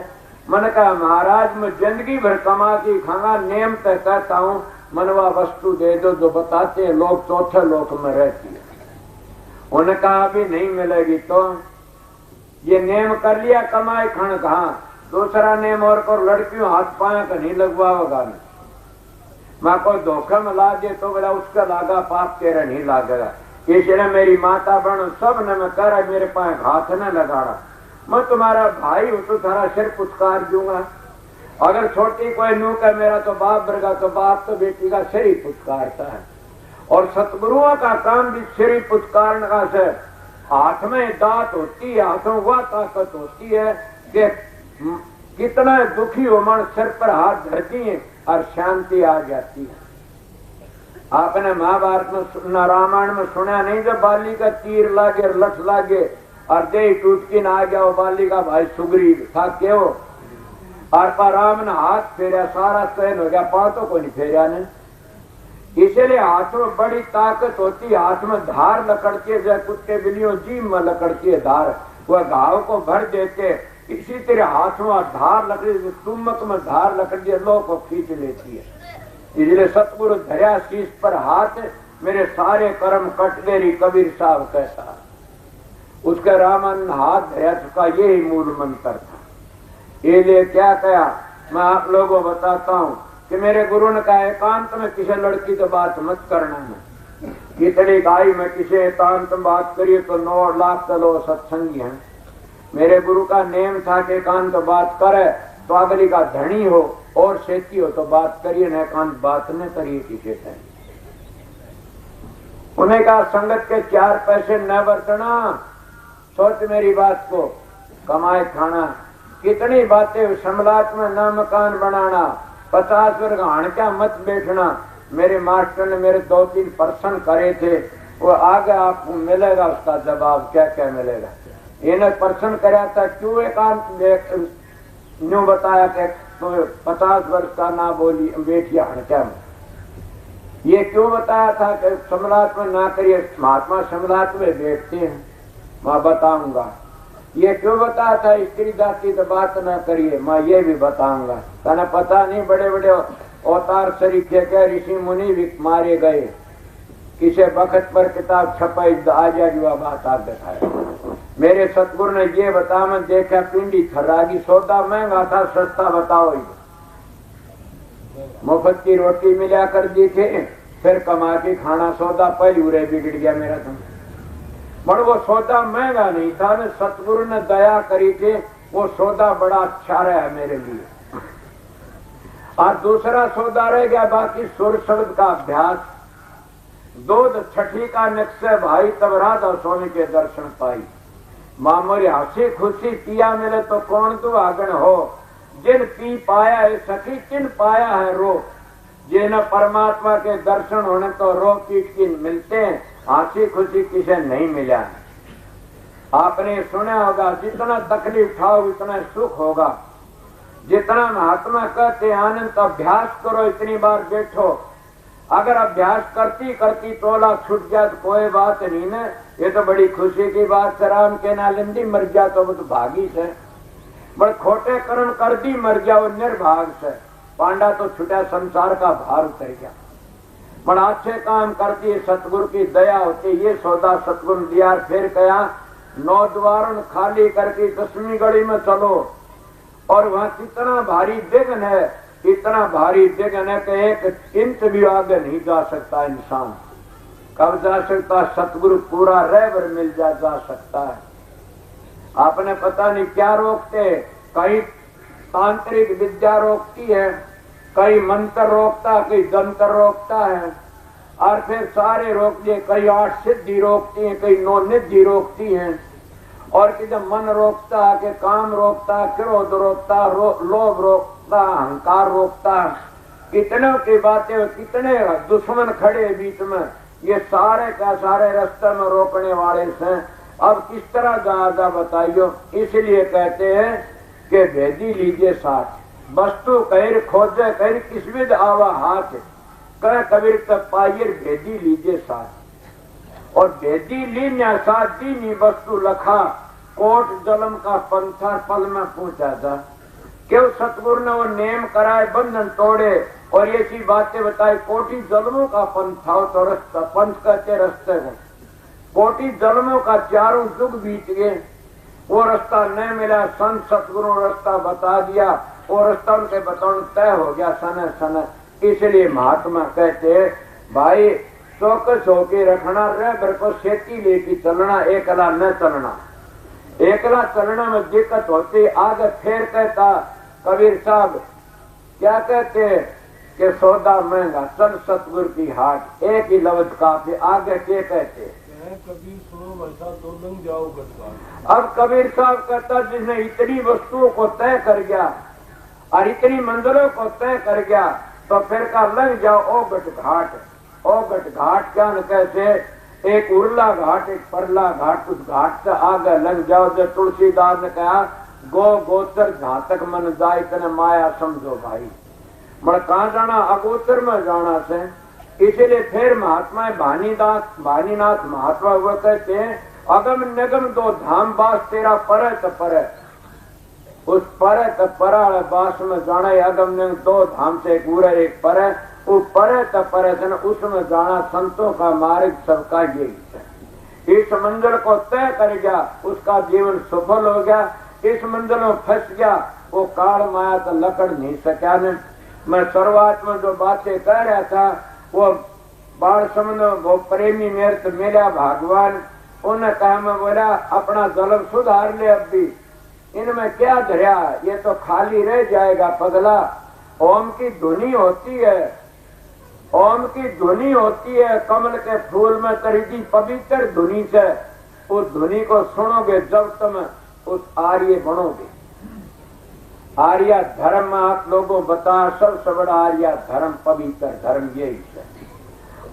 मैंने कहा महाराज मैं जिंदगी भर कमा के खाना, नेम तय कहता हूँ, मनवा वस्तु दे दो जो बताते हैं लोग चौथे लोक में रहती है। उन्होंने कहा अभी नहीं मिलेगी, तो ये नेम कर लिया कमाए खान कहा, दूसरा नेम और लड़कियों हाथ पाया का नहीं लगवाओगा। मैं कोई धोखे में ला दे तो बोला उसका लागा पाप तेरा नहीं लागेगा। इसलिए मेरी माता बहन सब ने मैं कह रहा मेरे पास हाथ न लगाड़ा, मैं तुम्हारा भाई हूं तो थारा सिर पुचकार दूंगा। अगर छोटी कोई नू का मेरा तो बाप बरगा, तो बाप तो बेटी का सिर ही पुचकारता है। और सतगुरुओं का काम भी सिर ही पुचकारने का से। हाथ में दांत होती है, हाथों वह ताकत होती है कि कितना दुखी हो मन सिर पर हाथ धरती है और शांति आ जाती है। आपने महाभारत में रामायण में सुना नहीं, जब बाली का तीर लागे लठ लागे और दे टूट के ना आ गया वो बाली का भाई सुग्रीव था क्यों, और पर राम ने हाथ फेरा सारा सहन हो गया, पाँव तो कोई नहीं फेरा ने। इसीलिए हाथ में बड़ी ताकत होती है, हाथ में धार लकड़ती है, जैसे कुत्ते बिल्लियों जीभ में लकड़ती है धार, वह घाव को भर देते। इसी तरह हाथ में धार लकड़ी, तुमक में धार लकड़ती है, लोग को खींच लेती है। इसलिए सतगुरु धर्या शीश पर हाथ, मेरे सारे कर्म कट गए, कबीर साहब कहता। उसके रामन हाथ धर्या चुका, यही मूल मंत्र था। इसलिए क्या कहा मैं आप लोगों को बताता हूँ कि मेरे गुरु ने कहा एकांत में किसी लड़की तो बात मत करना है। कितनी गाई में किसी एकांत में बात करिए तो 9 लाख चलो सत्संगी हैं। मेरे गुरु का नेम था कि एकांत तो बात करे तो अगली का धनी हो और सेती हो तो बात करिए, न एकांत बात न करिए किसी से। उन्हें कहा संगत के 4 पैसे न बरतना, सोच मेरी बात को, कमाए खाना। कितनी बातें सम्राट में न मकान बनाना, 50 वर्ग हणका मत बैठना। मेरे मास्टर ने मेरे 2-3 प्रश्न करे थे, वो आगे आपको मिलेगा उसका जवाब क्या क्या मिलेगा। इन्हें प्रश्न कराया था क्यों एकांत न्यू बताया कि तो 50 वर्ष का ना बोली बेटिया हणका में, ये क्यों बताया था कि सम्राट में ना करिए, महात्मा सम्राट में बैठते हैं, मैं बताऊंगा। ये क्यों बताया था स्त्री जाति तो बात न करिए, मैं ये भी बताऊंगा। कहना पता नहीं बड़े बड़े अवतार शरीफे के ऋषि मुनि भी मारे गए, किसी वक्त पर किताब छपाई आ जाएगी वह बात आप दिखाए। मेरे सतगुरु ने ये बता, मैं देखा पिंडी थर्रागी, सौदा महंगा था सस्ता बताओ, मुफ्त की रोटी मिला कर दी थे, फिर कमा के खाना, सौदा पहले उरे बिगड़ गया मेरा। तुम पर वो सौदा महंगा नहीं था, ने सतगुरु ने दया करी थी, वो सौदा बड़ा अच्छा रहा मेरे लिए। और दूसरा सौदा रह गया बाकी सुर शब्द का अभ्यास। दूध छठी का निश्चय भाई, तब राधा स्वामी के दर्शन पाई। मामूली हंसी खुशी पिया मिले तो कौन तू आगन हो, जिन पी पाया है सखी किन पाया है रो। जिन परमात्मा के दर्शन होने तो रो पीट की मिलते हैं, हंसी खुशी किसे नहीं मिला। आपने सुना होगा जितना तकलीफ उठाओ उतना सुख होगा। जितना महात्मा कहते आनंद अभ्यास करो, इतनी बार बैठो। अगर अभ्यास करती करती तोला छूट जाए तो कोई बात नहीं ना, ये तो बड़ी खुशी की बात है। राम के नालिंदी मर जा तो वो तो भागी से, बड़े खोटे कर्म कर दी मर जाओ निर्भाग से। पांडा तो छुटा संसार का भार उतर गया। बड़ा अच्छे काम करती है, सतगुरु की दया होती। ये सौदा सतगुरु दिया। फिर कहा 9 द्वार खाली करके 10वीं गली में चलो, और वहां कितना भारी विघ्न है, इतना भारी विघ्न है कि 1 इंच भी आगे नहीं जा सकता इंसान। कब जा सकता? सतगुरु पूरा रहबर मिल जा सकता है। आपने पता नहीं क्या रोकते, कहीं तांत्रिक विद्या रोकती है, कई मंत्र रोकता, कई जंतर रोकता है, और फिर सारे रोक दिए, कई 8 सिद्धि रोकती है, कई 9 निधि रोकती हैं, और किधर मन रोकता, के काम रोकता, क्रोध रोकता, लोभ रोकता, अहंकार रोकता, कितने की बातें, कितने दुश्मन खड़े बीच में, ये सारे का सारे रास्ते में रोकने वाले हैं। अब किस तरह ज्यादा बताइयो, इसलिए कहते हैं कि भेदी लीजिए साथ, वस्तु कहर खोजे कहर किस विध आवा हाथ, कह कबीर तक पाइर भेदी लीजिए साथ। और भेदी लीन्या साथ दीनी वस्तु लखा, कोट जलम का पंथा पल में पहुंचा था। क्यों सतगुरु ने वो नेम कराए, बंधन तोड़े और ये सी बातें बताई, कोटि जलमों का पंथ था तो रास्ता, पंथ कहते रास्ते को, कोटि जलमों का चारों युग बीत गए, वो रास्ता नहीं मिला, संत सतगुरु रास्ता बता दिया, वो रास्ता उनके बताने तय हो गया सन सन। इसलिए महात्मा कहते भाई चौकस होके रखना, रह को सेती लेके चलना, एकला न चलना, एकला चलने में दिक्कत होती। आगे फिर कहता कबीर साहब क्या कहते कि सौदा महंगा चल सतगुरु की हाट, एक ही लफ्ज काफी। आगे क्या कहते कबीर सुनो वैसा तो लंग जाओ गटका। अब कबीर साहब कहता जिसने इतनी वस्तुओं को तय कर गया और इतनी मंजिलों को तय कर गया, तो फिर का लंग जाओ ओ गट घाट। ओ गट घाट क्या न कैसे, एक उर्ला घाट एक परला घाट, उस घाट से आगे लग जाओ। जो तुलसीदास ने कहा गो गोचर जहां तक मन जाए तने माया समझो भाई, मैं कहा जाना अगोचर में जाना से। इसीलिए फिर महात्मा भानीनाथ महात्मा हुआ कहते हैं अगम निगम 2 धाम बास तेरा पर पर, उस पर पर बास में जाना है। अगम निगम 2 धाम से एक उर एक पर, वो पर उसमें जाना संतों का मार्ग सबका यही है। इस मंजिल को तय कर गया उसका जीवन सफल हो गया, इस मंजिल में फंस गया वो काल माया तो लकड़ नहीं सका ने। मैं शुरुआत में जो बातें कह रहा था वो बाल समझ वो प्रेमी मेरे तो मिला भगवान, उन्हें कहा मैं बोला अपना जलम सुधार ले, अब भी इनमें क्या धरा, ये तो खाली रह जाएगा पगला। ओम की धुनी होती है, ओम की धुनी होती है कमल के फूल में तरीदी पवित्र धुनी से, उस धुनी को सुनोगे जब तुम उस आर्य बनोगे। आर्य धर्म आप लोगों बता सबसे बड़ा आर्य धर्म पवित्र धर्म यही है।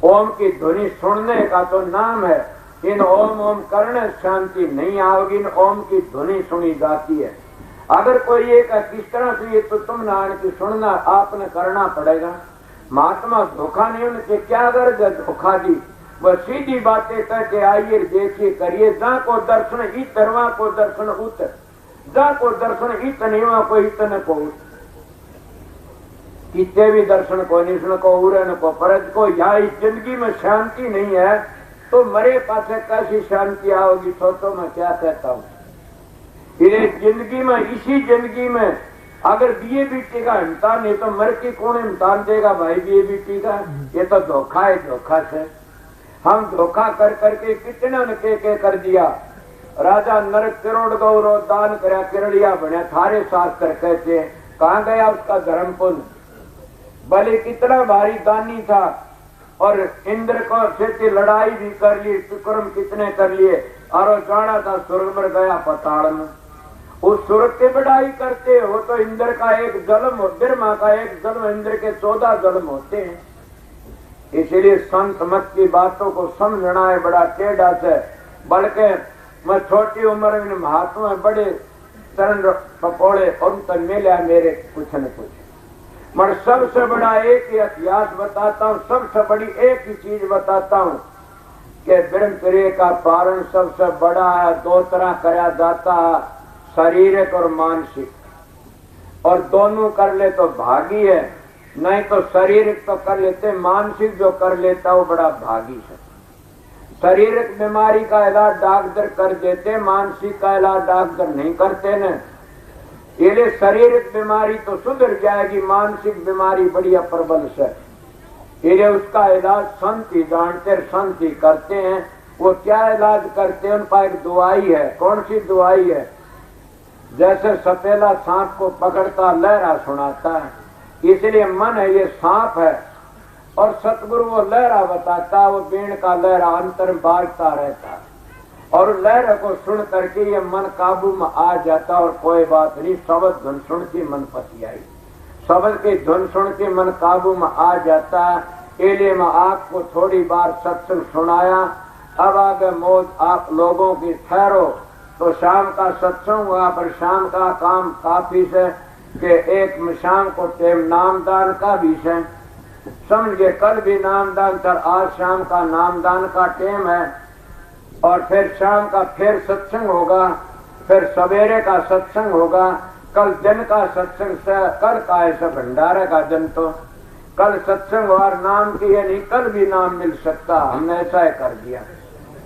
ओम की ध्वनि सुनने का तो नाम है, इन ओम ओम करने शांति नहीं आओगी, इन ओम की ध्वनि सुनी जाती है। अगर कोई एक किस तरह से ये तो तुम नारायण की सुनना आपने करना पड़ेगा। महात्मा धोखा नहीं, उनसे क्या गर्ज है धोखा दी, वह सीधी बातें कहते आइए देखिए करिए। जहाँ को दर्शन इतर वहाँ को दर्शन उतर, जहाँ को दर्शन इतने वहाँ को इतने को कितने भी दर्शन को निष्ण को उड़न को परज को। यहाँ इस जिंदगी में शांति नहीं है तो मरे पासे कैसी शांति आओगी, सोचो मैं क्या कहता हूँ। ये जिंदगी में, इसी जिंदगी में अगर बीए बीटी का इम्तान नहीं तो मर की कौन इम्तान देगा भाई बीए बीटी का। ये तो धोखा है, धोखा से हम धोखा कर करके कितने ने के कर दिया। राजा नरक करोड़ गौरव दान करा किरड़िया बने, थारे शास्त्र कहते हैं कहाँ गया उसका धर्म पुण्य। भले कितना भारी दानी था और इंद्र को से लड़ाई भी कर ली, विक्रम कितने कर लिए, और जाना था स्वर्ग में गया पताड़ में। उस स्वर्ग की बढ़ाई करते हो तो इंद्र का एक जन्म, ब्रह्मा का एक जन्म, इंद्र के 14 जन्म होते हैं। इसीलिए संत मत की बातों को समझना है बड़ा टेढ़ा से। बल्कि मैं छोटी उम्र में महात्मा बड़े चरण पकौड़े और तो मिला मेरे कुछ न कुछ। मैं सबसे बड़ा एक ही इतिहास बताता हूँ, सबसे बड़ी एक ही चीज बताता हूँ कि ब्रह्मचर्य का पालन सबसे बड़ा है। 2 तरह करा जाता है, शारीरिक और मानसिक, और दोनों कर ले तो भागी है, नहीं तो शारीरिक तो कर लेते, मानसिक जो कर लेता वो बड़ा भागी है। शारीरिक बीमारी का इलाज डॉक्टर कर देते, मानसिक का इलाज डॉक्टर नहीं करते न। ये शारीरिक बीमारी तो सुधर जाएगी, मानसिक बीमारी बढ़िया प्रबल से। ये उसका इलाज संत ही जानते, संत ही करते हैं। वो क्या इलाज करते हैं, उनका एक दवाई है। कौन सी दवाई है? जैसे सपेला सांप को पकड़ता लहरा सुनाता है, इसलिए मन है ये सांप है और सतगुरु वो लहरा बताता, वो बीण का लहरा अंतर बागता रहता और लहर को सुन करके ये मन काबू में आ जाता। और कोई बात नहीं, शब्द धुन सुन के मन पति आई, शब्द की धुन सुन के मन काबू में आ जाता। इसलिए मैं आपको थोड़ी बार सत्संग सुनाया। अब आगे मौज आप लोगों की ठहरो। तो शाम का सत्संग हुआ, पर शाम का काम काफी से कि एक शाम को टेम नामदान का विषय समझिए, कल भी नामदान था, आज शाम का नामदान का टेम है और फिर शाम का फिर सत्संग होगा, फिर सवेरे का सत्संग होगा। कल दिन का सत्संग से कल का ऐसा भंडारे का दिन, तो कल सत्संग और नाम की ये नहीं, कल भी नाम मिल सकता। हमने ऐसा ही कर दिया।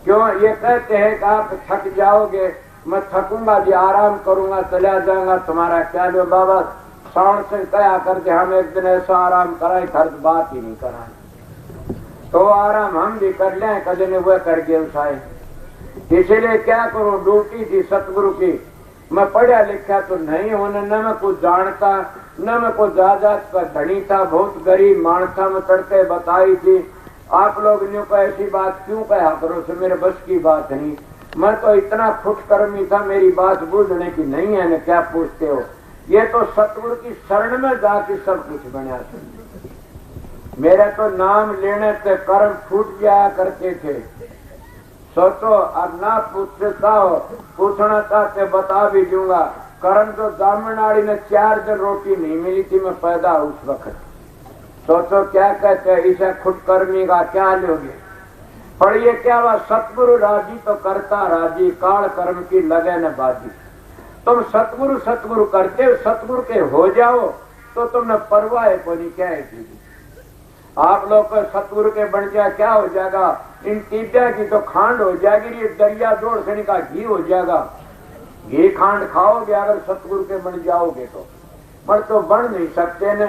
क्यों ये कहते हैं कि आप थक जाओगे, मैं थकूंगा जी, आराम करूंगा, चला जाऊंगा, तुम्हारा क्या लो बाबा साउंड से कया करके हम एक दिन ऐसा आराम कराए, खर्च बात ही नहीं कराए, तो आराम हम भी कर लें, कभी ने वह कर गए उठाए। इसीलिए क्या करूं, ड्यूटी थी सतगुरु की, मैं पढ़ा लिखा तो नहीं होने, न मैं कुछ जानता, न मैं कुछ जायदाद का धनी था, बहुत गरीब मानसा में तड़के बताई थी। आप लोग ने को ऐसी बात क्यों कहा करो, से मेरे बस की बात नहीं, मैं तो इतना खुशकर्मी था, मेरी बात बूझने की नहीं है न, क्या पूछते हो। ये तो सतगुरु की शरण में जाके सब कुछ बना। मेरे तो नाम लेने से कर्म फूट जाया करते थे। सोचो, अब ना पूछता हो, पूछना चाहते बता भी दूंगा। कर्म तो दामनाड़ी में 4 दिन रोटी नहीं मिली थी, मैं पैदा उस वक्त। सोचो क्या कहते हैं, इसे खुदकर्मी का क्या लोगे। पर ये क्या हुआ, सतगुरु राजी तो करता राजी, काल कर्म की लगे न बाजी। तुम सतगुरु सतगुरु करते हो, सतगुरु के हो जाओ तो तुमने परवाह को नहीं, क्या है आप लोग को सतगुरु के बन जाए क्या हो जाएगा, इन टीबिया की तो खांड हो जाएगी, ये दरिया जोड़ से का घी हो जाएगा। घी खांड खाओगे अगर सतगुरु के बन जाओगे तो, पर तो बन नहीं सकते न।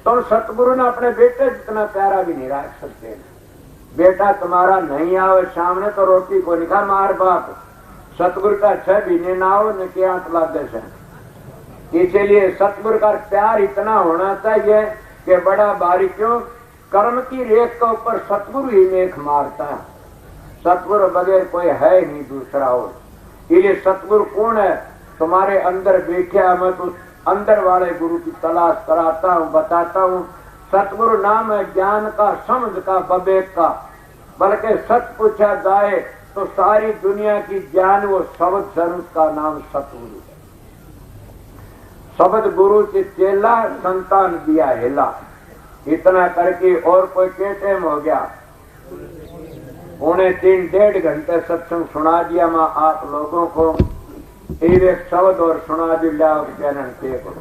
तुम सतगुरु ने अपने बेटे जितना प्यारा भी नहीं रख सकते न। बेटा तुम्हारा नहीं आवे सामने तो रोटी को निखा मार बाप, सतगुरु का 6 महीने ना हो न के 8 लाख दे। इसलिए सतगुरु का प्यार इतना होना चाहिए कि बड़ा भारी, क्यों कर्म की रेख के ऊपर सतगुरु ही मेख मारता है, सतगुरु बगैर कोई है नहीं दूसरा। और इसलिए सतगुरु कौन है, तुम्हारे अंदर बैठा, मैं तो अंदर वाले गुरु की तलाश कराता हूँ, बताता हूँ। सतगुरु नाम है ज्ञान का, समझ का, विवेक का, बल्कि सच पूछा जाए तो सारी दुनिया की ज्ञान वो शब्द सर्व का नाम सतगुरु है। शब्द गुरु से चेला, संतान दिया हिला, इतना करके और कोई क्या टाइम हो गया, 3.5 घंटे सत्संग सुना दिया मैं आप लोगों को। एक शब्द और सुना दिया चैनल के को।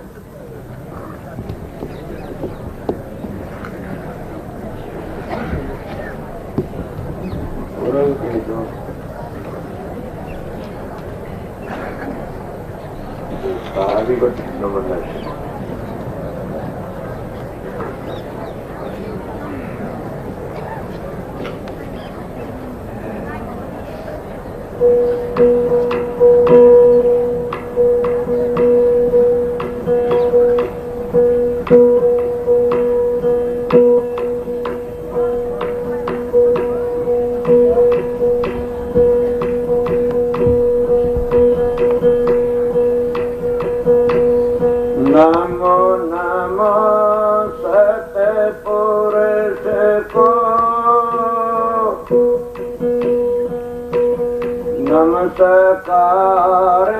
नमस्कार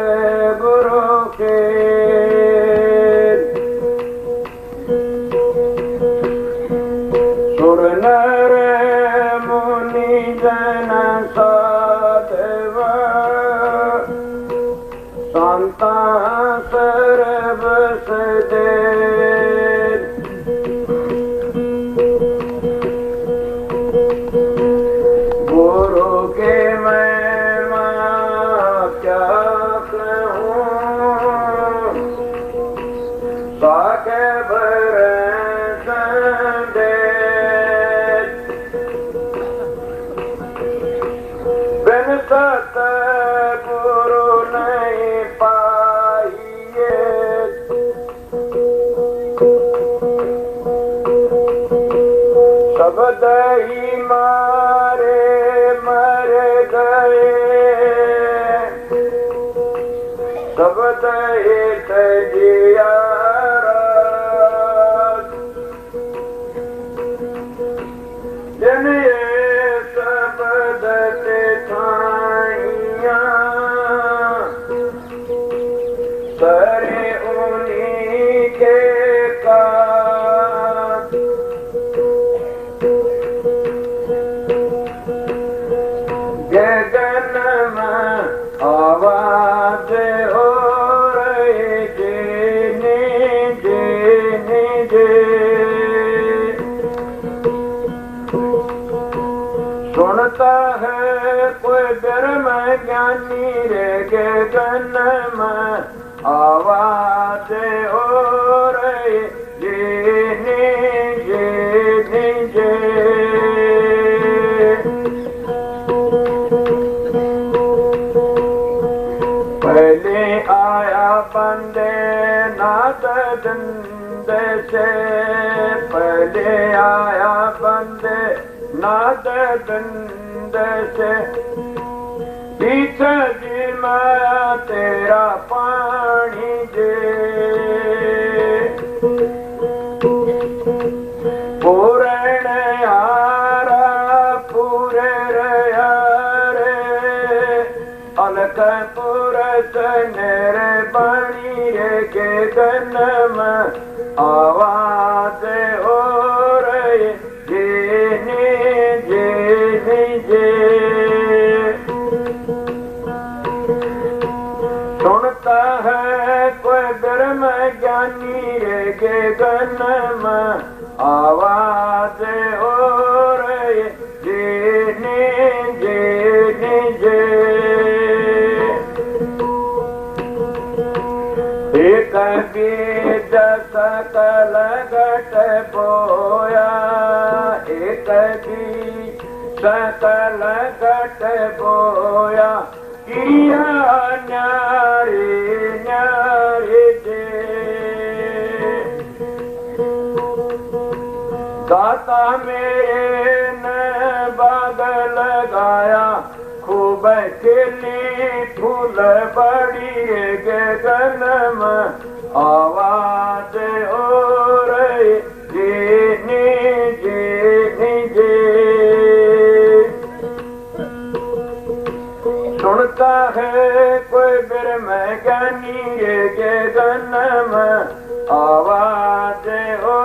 गुरु के सुर नर मुनि जन साधव संता सर्व सदे गुरु के सत गुरु नहीं पाया, दई मारे मर गए, सब दई तजिया जिन ये शब्द ते ठाइया, सरे उन्हीं के का गगन में आवाज हो रही जीने जीने जे, सुनता है कोई ब्रह्म ज्ञानी रे गगन में आवाज हो रही जीने जीने जे, पहले आया बंदे नाद दंद से, पहले आया बंदे नाद दंद से, पीछे जी माया तेरा पानी जे, पूरण यारा पूरे रया रे, अलग पुरस नेरे बणी रे के गन में आवाज हो रही जीने जीने जे, सुनता है कोई ब्रह्म ज्ञानी रे के गन में आवाज हो रही जीने जीने जे, एक बीज सकल घट बोया, एक बीज सकल घट बोया, किया न्यारी न्यारी जे, दाता मेरे ने बाग लगाया, खूब खिली फूल बड़ी गगन में आवाज हो रही जीने जीने जे, सुनता है कोई ब्रह्म ज्ञानी रे गगन में आवाज हो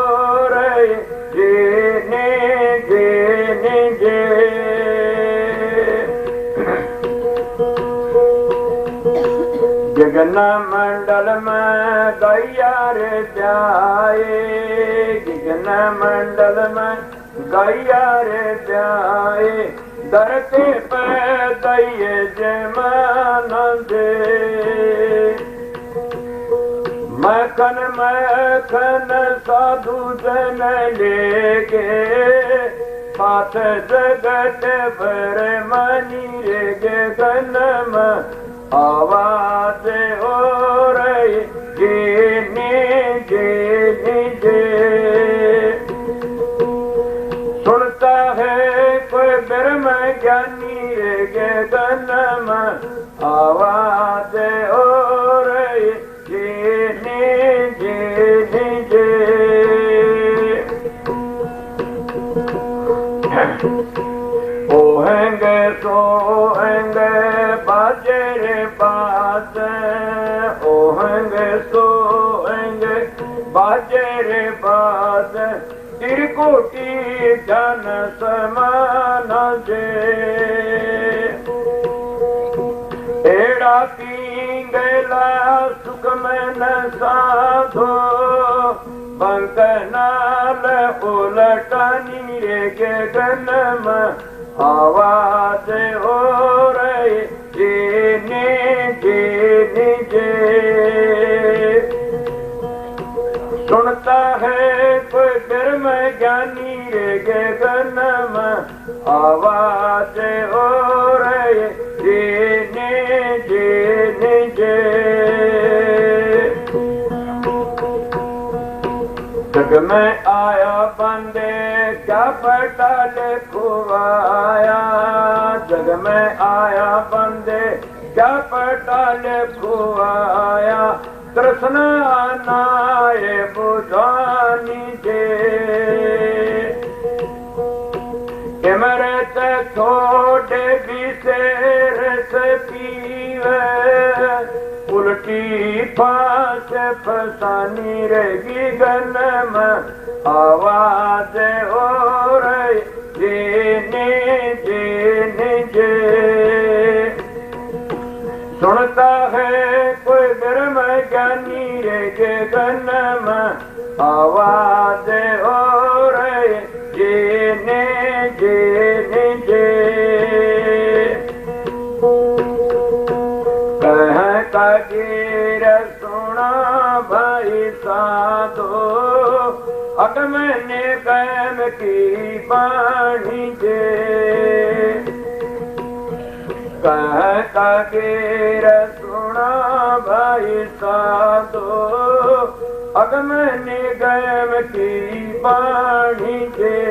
रही जीने जीने जे, गगन मंडल में गैया रे जाए, गगन मंडल में गैया रे जाए, धरती पे दैये जमान दे, मखन मखन साधु जन लेके, साथ जगत भर मनी रे गगन में आवाज हो रही जीने जीने जे, सुनता है कोई ब्रह्म ज्ञानी रे गगन में आवाज हो रही जीने जीने जे, ओहेंगे सोहेंगे बाजे रे बाज, ओहेंगे सोहेंगे बाजे रे बाज, त्रिकोटि जन समान जे, एड़ा पींगला सुख में न साधो, बंकनाल उलटानी रे गगन में आवाज हो रही जीने जीने जे, सुनता है कोई ब्रह्म ज्ञानी रे गगन में आवाज हो रही जीने जीने जे, जग में आया बंदे क्या पटाल खुआया, जग में आया बंदे क्या पटाल खुआया, कृष्ण नाये बुझानी जे, इमरत थोड़े विशेर से पीवे, उल्टी फांस फसानी रहेगी गनम, आवाज हो रही जीने जीने जे, सुनता है कोई ब्रह्म ज्ञानी रहेगे गनम, आवाज हो रही जीने जीने जे, कह कबीर सुना भाई साधो, अगम निगम की बाणी जे, कह कबीर सुना भाई साधो, अगम निगम की बाणी जे,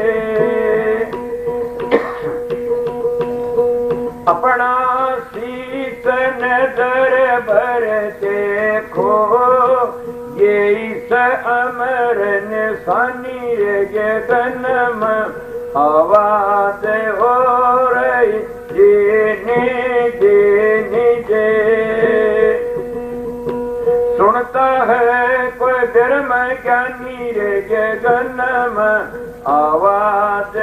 अपना शीत नजर भर देखो, ये इस अमर निशानी ये गनम, आवाज हो रही जीने जीने जे, सुनता है कोई धर्म ज्ञानी रे ये गनम, आवाज